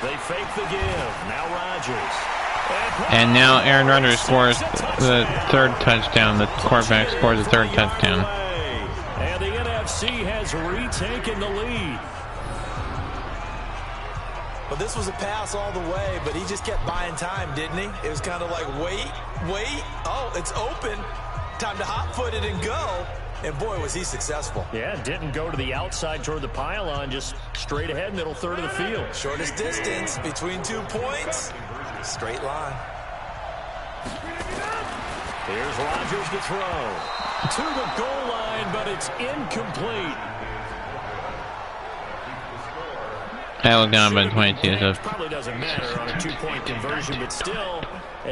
They fake the give. Now Rodgers. And now Aaron Rodgers scores the 3rd touchdown. The quarterback scores the 3rd touchdown. And the NFC has retaken the lead. But this was a pass all the way, but he just kept buying time, didn't he? It was kind of like, wait. Oh, it's open. Time to hot-foot it and go. And boy, was he successful. Yeah, didn't go to the outside toward the pylon, just straight ahead, middle third of the field. Shortest distance between 2 points. Straight line. Here's Rodgers to throw. To the goal line, but it's incomplete. That was gone by 22. So Probably doesn't matter on a 2-point conversion, but still.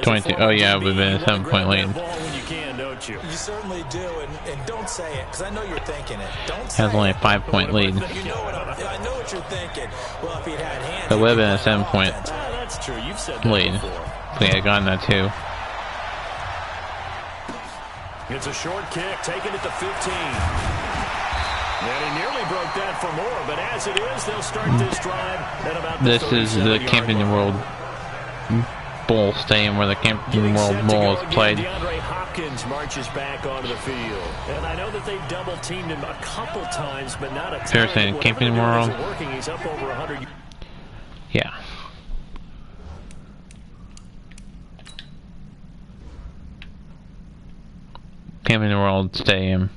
22. Oh yeah, it would have been a 7-point lead. When you can, don't you? You certainly do, and don't say it, because I know you're thinking it. Don't say That was only a it. 5-point lead. You know what I know what you're thinking. Well, if he'd had hands, It would have been a 7-point That's true. You've said that lead. before. If we had gotten that too. It's a short kick, taken at the 15. And he nearly broke that for more, but as it is, they'll start this drive at about the This is the Camping World Bowl Stadium where the Camping World Bowl is played. DeAndre Hopkins marches back onto the field. And I know that they've double-teamed him a couple times, but not a ton. Seriously, Camping World. Working, he's up over 100. Yeah. Camping World Stadium.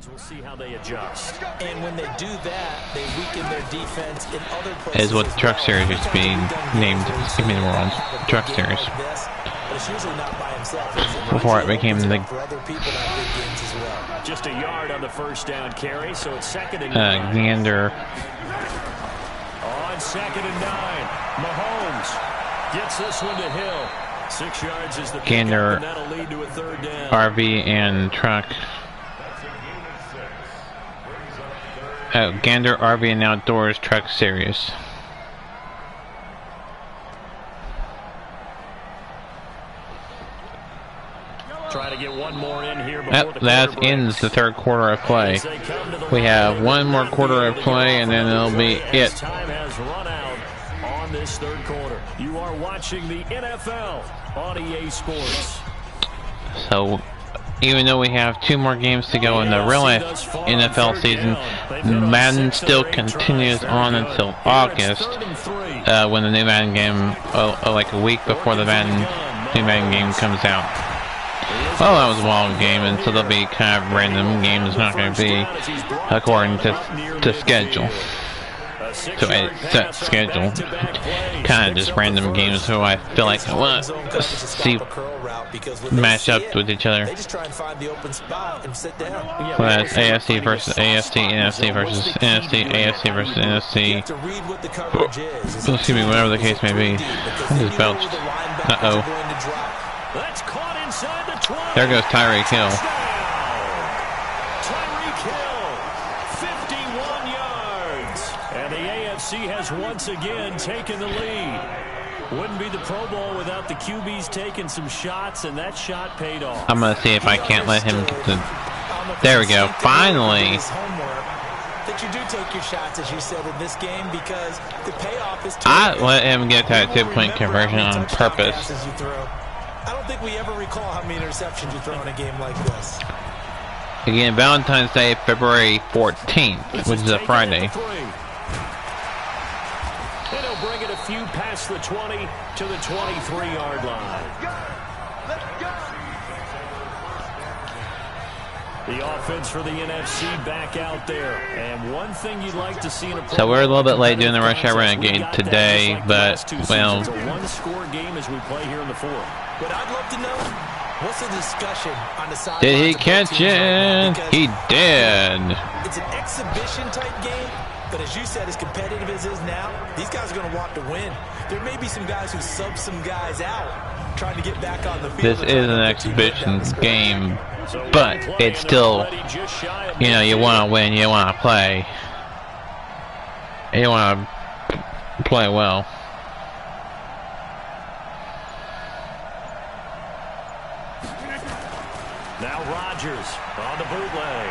We'll see how they adjust. And when they do that, they weaken their defense in other places. Is what the Truck Series is being named. Camping World Truck Series. Before it became the just a yard on the first down carry, so it's 2nd and 9. Gander. On 2nd and 9, Mahomes gets this one to Hill. 6 yards is the Gander, pickup, and that'll lead to a 3rd down. RV and Truck Gander RV and Outdoors Truck Series. Try to get one more in here before That ends the third quarter of play. We have one more quarter of play, and then it'll be it. Time has run out on this third quarter. You are watching the NFL on EA Sports. So, even though we have 2 more games to go in the real life NFL season, Madden still continues on until August, when the new Madden game, like a week before the new Madden game comes out. Well, that was a wild game, and so there'll be kind of random games. Not going to be according to schedule. So a set schedule. Kind of just random games, so I feel like I want to see match up with each other. Well, that's AFC versus AFC, NFC versus NFC, AFC versus NFC. Excuse me, whatever the case may be. I just belched. Uh-oh. There goes Tyreek Hill. Tyreek Hill, 51 yards. And the AFC has once again taken the lead. Wouldn't be the Pro Bowl without the QBs taking some shots, and that shot paid off. I'm going to see if I can't let him get the... There we go. Finally. That you do take your shots, as you said, in this game, because the payoff is... I let him get that 2-point conversion on purpose. I don't think we ever recall how many interceptions you throw in a game like this. Again, Valentine's Day, February 14th, which is a Friday. And he'll bring it a few past the 20 to the 23-yard line. The offense for the NFC back out there. And one thing you'd like to see in a... So we're a little bit late doing the Rush Hour Renegade today, but, well... It's a one-score game as we play here in the fourth. But I'd love to know, what's the discussion on the side? Did he catch it? He did. It's an exhibition type game, but as you said, as competitive as it is now, these guys are going to want to win. There may be some guys who sub some guys out, trying to get back on the field. This is an exhibition game, but it's still, you know, you want to win, you want to play. You want to play well. Now Rodgers on the bootleg.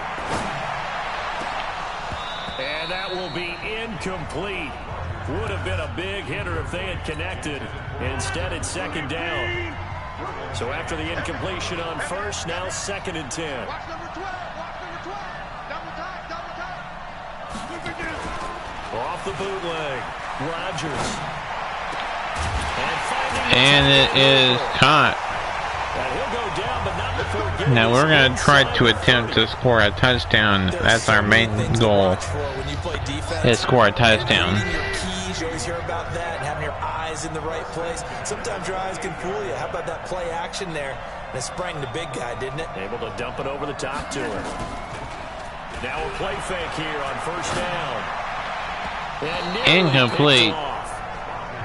And that will be incomplete. Would have been a big hitter if they had connected. Instead, it's second down. So after the incompletion on first, now 2nd and 10. Watch number 12. Watch number 12. Double time. Double time. Off the bootleg. Rodgers. And it is caught. Now we're going to try to attempt to score a touchdown. That's our main goal, is score a touchdown. You always hear about that, having your eyes in the right place. Sometimes your eyes can fool you. How about that play action there? That sprang the big guy, didn't it? Able to dump it over the top to him. Now a play fake here on first down. Incomplete.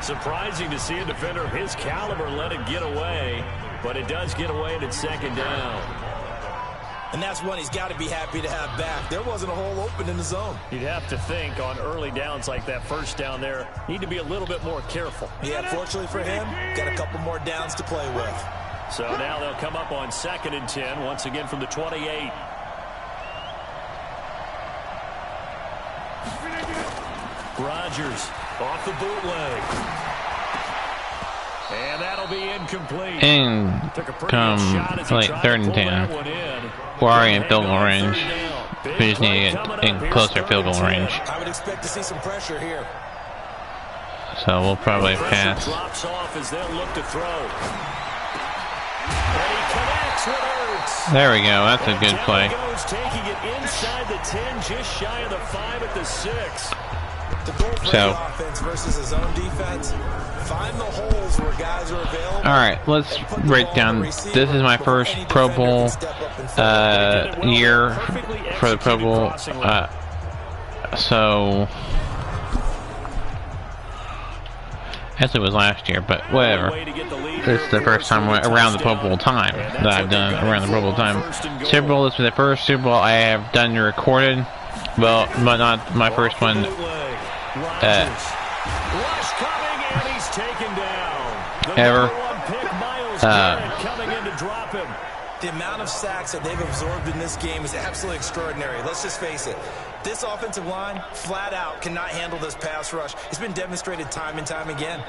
Surprising to see a defender of his caliber let it get away, but it does get away and it's second down. And that's one he's got to be happy to have back. There wasn't a hole open in the zone. You'd have to think on early downs like that first down there, need to be a little bit more careful. Yeah, fortunately for him, got a couple more downs to play with. So now they'll come up on 2nd and 10, once again from the 28. Rodgers off the bootleg. And that'll be incomplete. Like 3rd and 10. We're already in field goal range. We just need to get in closer field goal range. I would expect to see some pressure here. So we'll probably pass. Drops off as they'll look to throw. And he connects with Ertz. There we go. That's a good play. Goes, taking it inside the 10, just shy of the 5 at the 6. The goal for the offense versus his own defense. Find the holes where guys are available. All right, let's break down. This is my first Pro Bowl year for the Pro Bowl. So actually it was last year, but whatever. This is the first time around the Pro Bowl time that I've done around the Pro Bowl time. Super Bowl, this is the first Super Bowl I have done recorded. Well, not my first one. Rush coming, and he's taken down. The Ever. #1 pick, Miles Garrett, coming in to drop him. The amount of sacks that they've absorbed in this game is absolutely extraordinary. Let's just face it. This offensive line, flat out, cannot handle this pass rush. It's been demonstrated time and time again.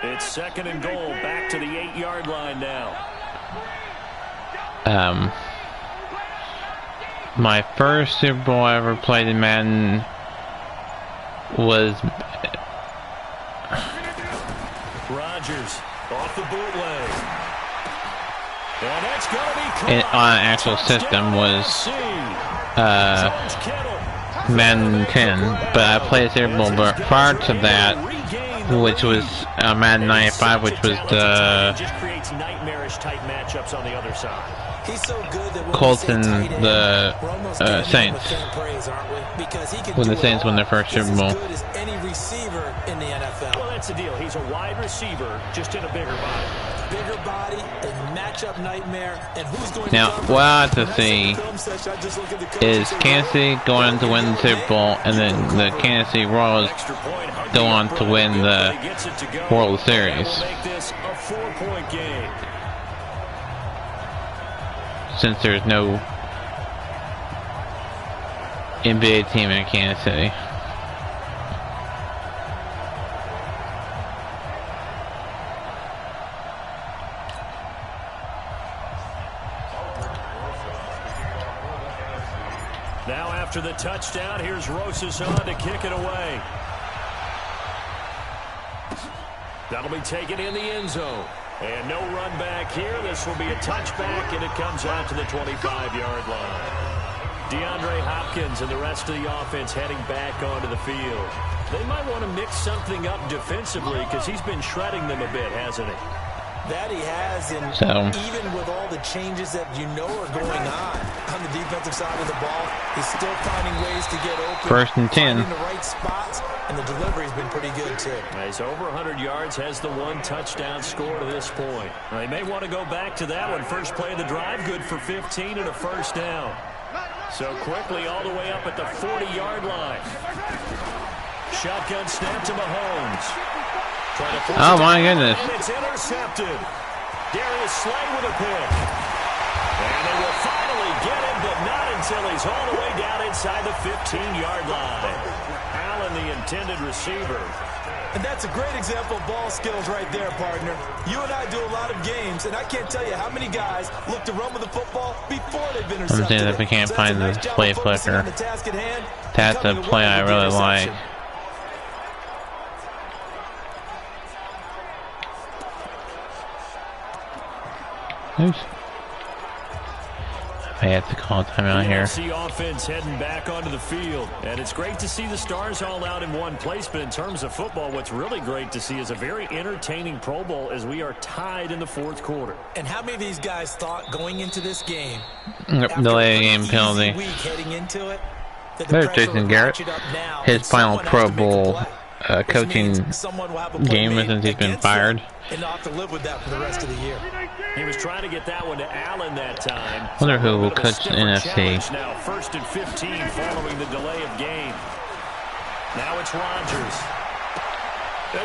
It's 2nd and goal, back to the 8-yard line now. My first Super Bowl I ever played in Madden was Rodgers off the bootleg. And that's gonna be on an actual system was Madden 10, but I played Super Bowl. But prior to that, which was Madden 95, which was the just creates nightmarish type matchups on the other side. He's so good that Colts and the Saints. When the Saints won their first Super Bowl. As good as any receiver in the NFL. Well, that's the deal. He's a wide receiver, just in a bigger body. Bigger body, a matchup nightmare, and who's going Now, to what I have to see is Kansas City going on to win the Super Bowl, and then the Kansas City Royals go on to win the World Series. Make this a 4-point game. Since there's no NBA team in Kansas City. Now after the touchdown, here's Rosas on to kick it away. That'll be taken in the end zone. And no run back here. This will be a touchback, and it comes out to the 25-yard line. DeAndre Hopkins and the rest of the offense heading back onto the field. They might want to mix something up defensively because he's been shredding them a bit, hasn't he? That he has, and even with all the changes that you know are going on the defensive side of the ball, he's still finding ways to get open. 1st and 10. Finding the right spots, and the delivery's been pretty good too. He's over 100 yards, has the 1 touchdown score to this point. They may want to go back to that one. First play of the drive, good for 15 and a first down. So quickly all the way up at the 40-yard line. Shotgun snap to Mahomes. Oh my goodness. And it's intercepted. Darius Slay with a pick. And they will finally get him, but not until he's all the way down inside the 15-yard line. Allen, the intended receiver. And that's a great example of ball skills right there, partner. You and I do a lot of games, and I can't tell you how many guys look to run with the football before they've been intercepted. I'm seeing if we can't find the play flicker. That's a play I really like. Oops. I have to call timeout here. See offense heading back onto the field, and it's great to see the stars all out in one place. But in terms of football, what's really great to see is a very entertaining Pro Bowl as we are tied in the 4th quarter. And how many of these guys thought going into this game, delay game penalty. heading into it, There's Jason Garrett. His final Pro Bowl coaching game since he's been fired. And not have to live with that for the rest of the year. He was trying to get that one to Allen that time. Wonder who will coach the NFC. Now 1st and 15 following the delay of game. Now it's Rodgers.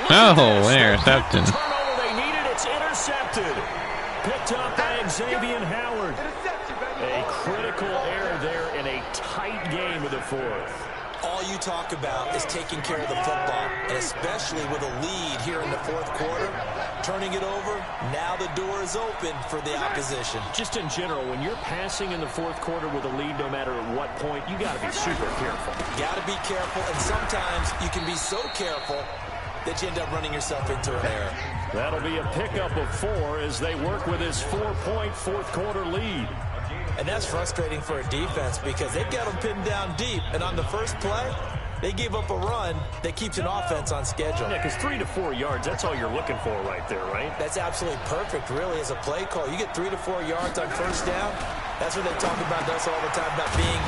Oh, intercepted. Turnover they needed. It's intercepted. Picked up by Xavier Howard. A critical error there in a tight game of the 4th. All you talk about is taking care of the football, and especially with a lead here in the 4th quarter, turning it over, now the door is open for the opposition. Just in general, when you're passing in the 4th quarter with a lead, no matter at what point, you got to be super careful. Got to be careful, and sometimes you can be so careful that you end up running yourself into an error. That'll be a pickup of 4 as they work with his 4-point 4th quarter lead. And that's frustrating for a defense because they've got them pinned down deep. And on the first play, They gave up a run that keeps an offense on schedule. Yeah, because 3 to 4 yards, that's all you're looking for right there, right? That's absolutely perfect, really, as a play call. You get 3 to 4 yards on first down. That's what they talk about us all the time, about being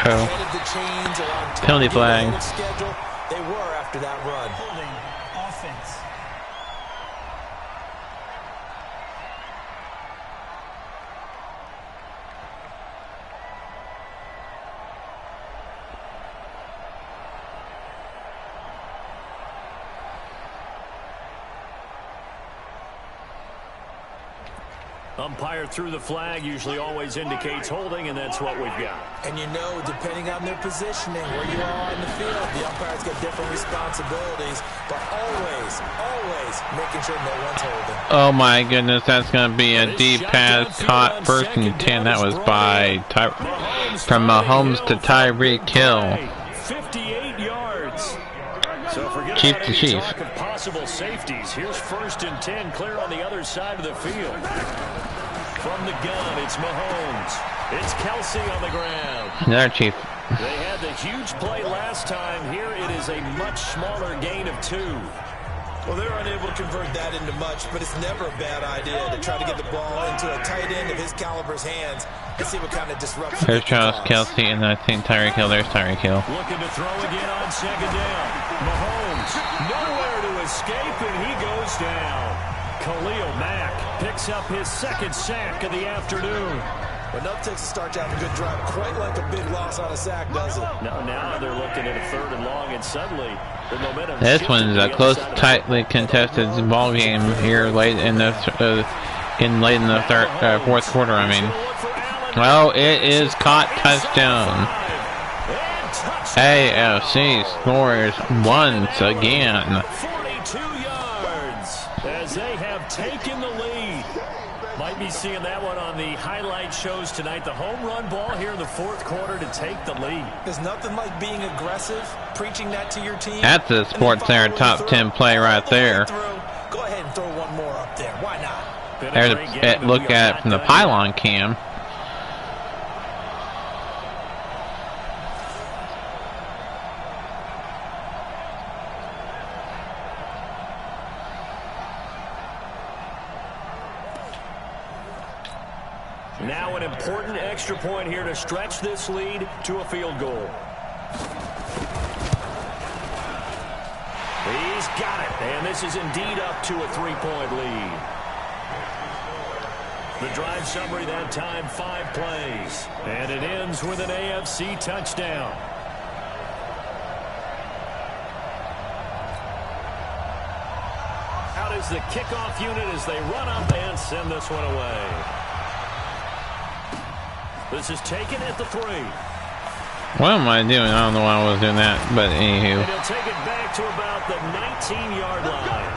ahead of the chains or on penalty flag. Schedule. They were after that run. Holding offense. Umpire threw the flag, usually always indicates holding, and that's what we've got. And you know, depending on their positioning, where you are on the field, the umpires get different responsibilities, but always, always making sure no one's holding. Oh my goodness, that's going to be a deep pass caught 1st and 10. That was by from Mahomes to Tyreek Hill. 58 yards. So forget Chief about to any chief. talk of possible safeties. Here's 1st and 10, clear on the other side of the field. From the gun, it's Mahomes. It's Kelsey on the ground. There, Chief. They had the huge play last time. Here it is a much smaller gain of 2. Well, they're unable to convert that into much, but it's never a bad idea to try to get the ball into a tight end of his caliber's hands and see what kind of disruption. There's Charles Kelsey, and I think Tyreek Hill. There's Tyreek Hill. Looking to throw again on 2nd down. Mahomes, nowhere to escape, and he goes down. Khalil Mack picks up his 2nd sack of the afternoon. But enough takes to start to have a good drive, quite like a big loss on a sack, does it? Now they're looking at a 3rd and long, and suddenly the momentum. This one's a close, tightly contested ball game here late in the fourth quarter. I mean, well, it is caught, touchdown. AFC scores once again. 42 yards as they have taken the lead. Might be seeing that one on the highlight shows tonight. The home run ball here in the 4th quarter to take the lead. There's nothing like being aggressive, preaching that to your team. That's a Sports Center top 10 play right there. Go ahead and throw one more up there. Why not? There's a look at it from the pylon cam. Now an important extra point here to stretch this lead to a field goal. He's got it, and this is indeed up to a 3-point lead. The drive summary that time, 5 plays. And it ends with an AFC touchdown. Out is the kickoff unit as they run up and send this one away. This is taken at the 3. What am I doing? I don't know why I was doing that, but anywho. And he'll take it back to about the 19-yard line.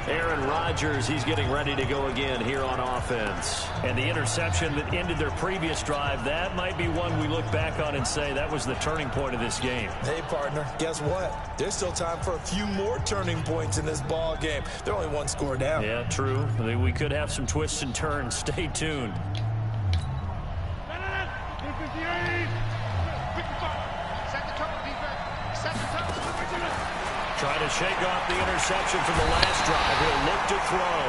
Aaron Rodgers, he's getting ready to go again here on offense. And the interception that ended their previous drive, that might be one we look back on and say that was the turning point of this game. Hey, partner, guess what? There's still time for a few more turning points in this ball game. They're only 1 score down. Yeah, true. We could have some twists and turns. Stay tuned. Try to shake off the interception from the last drive. He'll look to throw.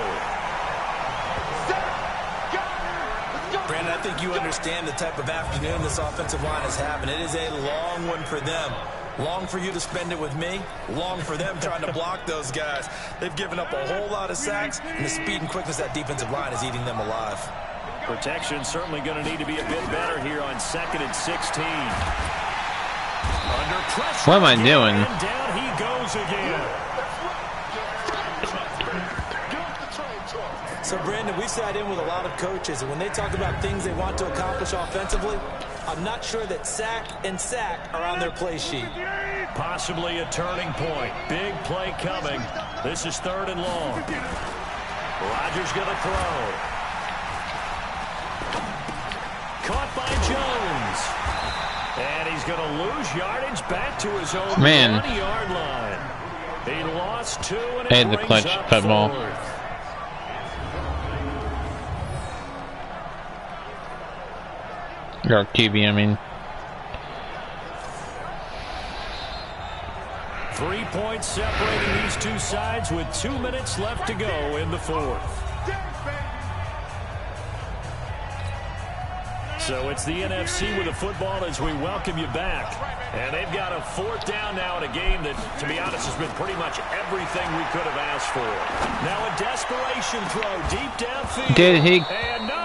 Brandon, I think you understand the type of afternoon this offensive line is having. It is a long one for them. Long for you to spend it with me. Long for them trying to block those guys. They've given up a whole lot of sacks, and the speed and quickness of that defensive line is eating them alive. Protection certainly going to need to be a bit better here on 2nd and 16. Under pressure. What am I doing? And down he goes again. So, Brandon, we sat in with a lot of coaches, and when they talk about things they want to accomplish offensively, I'm not sure that sack and sack are on their play sheet. Possibly a turning point. Big play coming. This is 3rd and long. Rodgers going to throw. Caught by Jones. And he's going to lose yardage back to his own 20-yard line. He lost 2, and it the brings clutch up football. 4th. Or QB, I mean. 3 points separating these two sides with 2 minutes left to go in the fourth. So it's the NFC with the football as we welcome you back. And they've got a fourth down now in a game that, to be honest, has been pretty much everything we could have asked for. Now a desperation throw deep downfield. Did he? And no!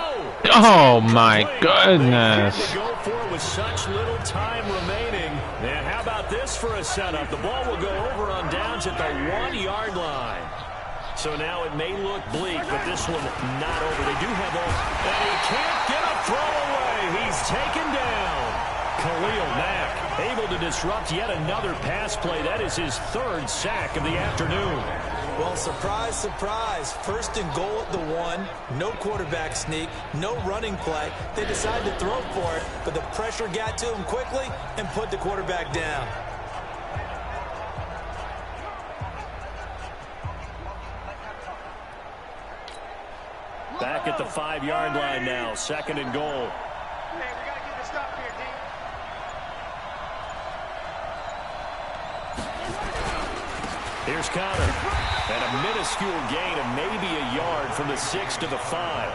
Oh my goodness. They had to go for it with such little time remaining. And how about this for a setup? The ball will go over on downs at the 1 yard line. So now it may look bleak, but this one not over. They do have all, and he can't get a throw away. He's taken down. Khalil Mack able to disrupt yet another pass play. That is his third sack of the afternoon. Well, surprise, surprise. First and goal at the 1. No quarterback sneak. No running play. They decided to throw for it, but the pressure got to him quickly and put the quarterback down. Back at the 5 yard line now. Second and goal. Hey, we got to get the stop here, D. Here's Connor. And a minuscule gain of maybe a yard from the 6 to the 5.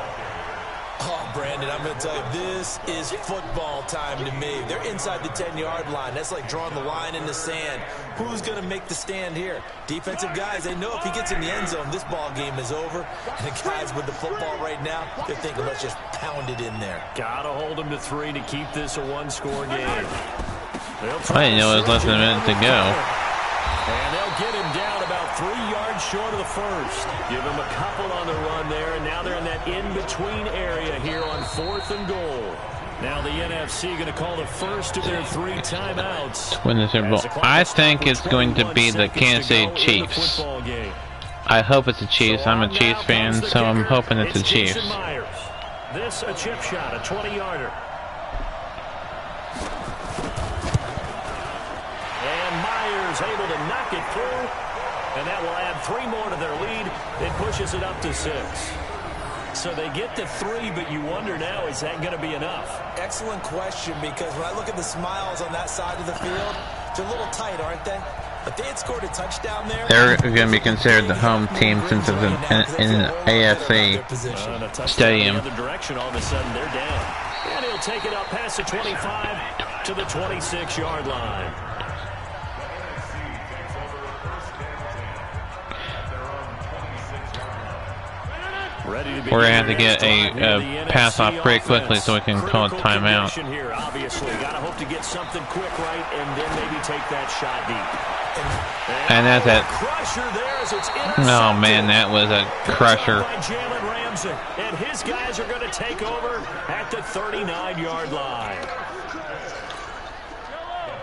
Oh, Brandon, I'm going to tell you, this is football time to me. They're inside the 10-yard line. That's like drawing the line in the sand. Who's going to make the stand here? Defensive guys, they know if he gets in the end zone, this ball game is over. And the guys with the football right now, they're thinking, let's just pound it in there. Got to hold him to 3 to keep this a one-score game. I didn't know it was less than a minute to go. And they'll get him down about 3 yards short of the first. Give him a couple on the run there, and now they're in that in-between area here on 4th and goal. Now the NFC going to call the first of their 3 timeouts. Win the Super Bowl. I think it's going to be the Kansas City Chiefs. I hope it's the Chiefs. I'm a Chiefs fan, so I'm hoping it's the Chiefs. This a chip shot, a 20-yarder. Able to knock it through, and that will add 3 more to their lead. It pushes it up to 6. So they get to 3, but you wonder now, is that going to be enough? Excellent question, because when I look at the smiles on that side of the field, they're a little tight, aren't they? If they had scored a touchdown there, they're going to be considered the home team since it's in an AFC stadium. The other direction, all of a sudden they're down, and he'll take it up past the 25 to the 26-yard line. We're going to have to get a pass off pretty quickly so we can call a timeout. Here, obviously, got to hope to get something quick right and then maybe take that shot deep. And that's it. Oh man, that was a crusher. And his guys are going to take over at the 39-yard line.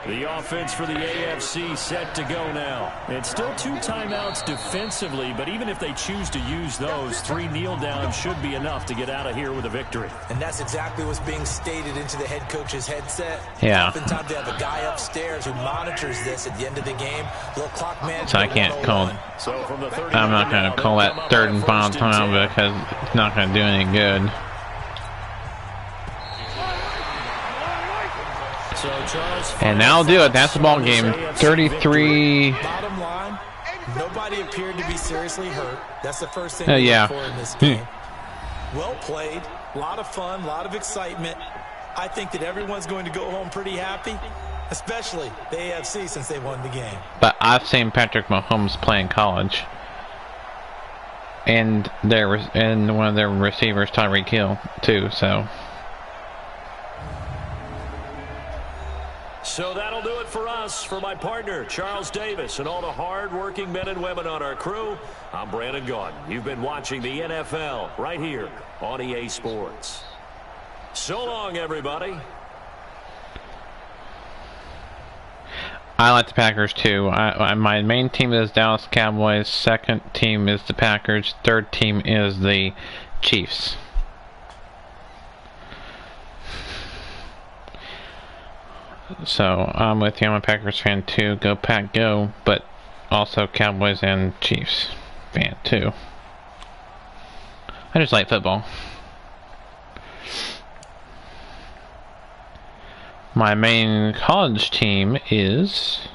The offense for the AFC set to go now. It's still 2 timeouts defensively, but even if they choose to use those, 3 kneel downs should be enough to get out of here with a victory. And that's exactly what's being stated into the head coach's headset. Yeah. Oftentimes they have a guy upstairs who monitors this at the end of the game. Little clock management. So I can't call. I'm not going to call that 3rd and final timeout because it's not going to do any good. And that'll do it. That's the ball game. 33. Bottom line, nobody appeared to be seriously hurt. That's the first thing yeah. for in this game. Well played. A lot of fun. A lot of excitement. I think that everyone's going to go home pretty happy, especially the AFC since they won the game. But I've seen Patrick Mahomes play in college. And one of their receivers, Tyreek Hill, too, so... So that'll do it for us. For my partner, Charles Davis, and all the hard-working men and women on our crew, I'm Brandon Gaudin. You've been watching the NFL right here on EA Sports. So long, everybody. I like the Packers, too. My main team is Dallas Cowboys. Second team is the Packers. Third team is the Chiefs. So I'm with you. I'm a Packers fan too. Go Pack, go! But also Cowboys and Chiefs fan too. I just like football. My main college team is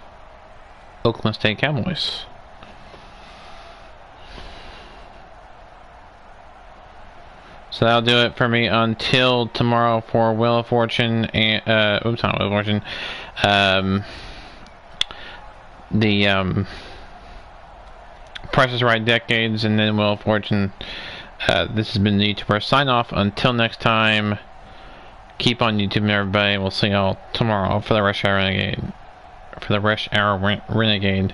Oakland State Cowboys. So that'll do it for me until tomorrow for Wheel of Fortune and oops, not Wheel of Fortune. The Price is Right Decades, and then Wheel of Fortune. This has been the YouTuber sign off. Until next time, keep on YouTube, everybody. We'll see y'all tomorrow for the Rush Hour Renegade.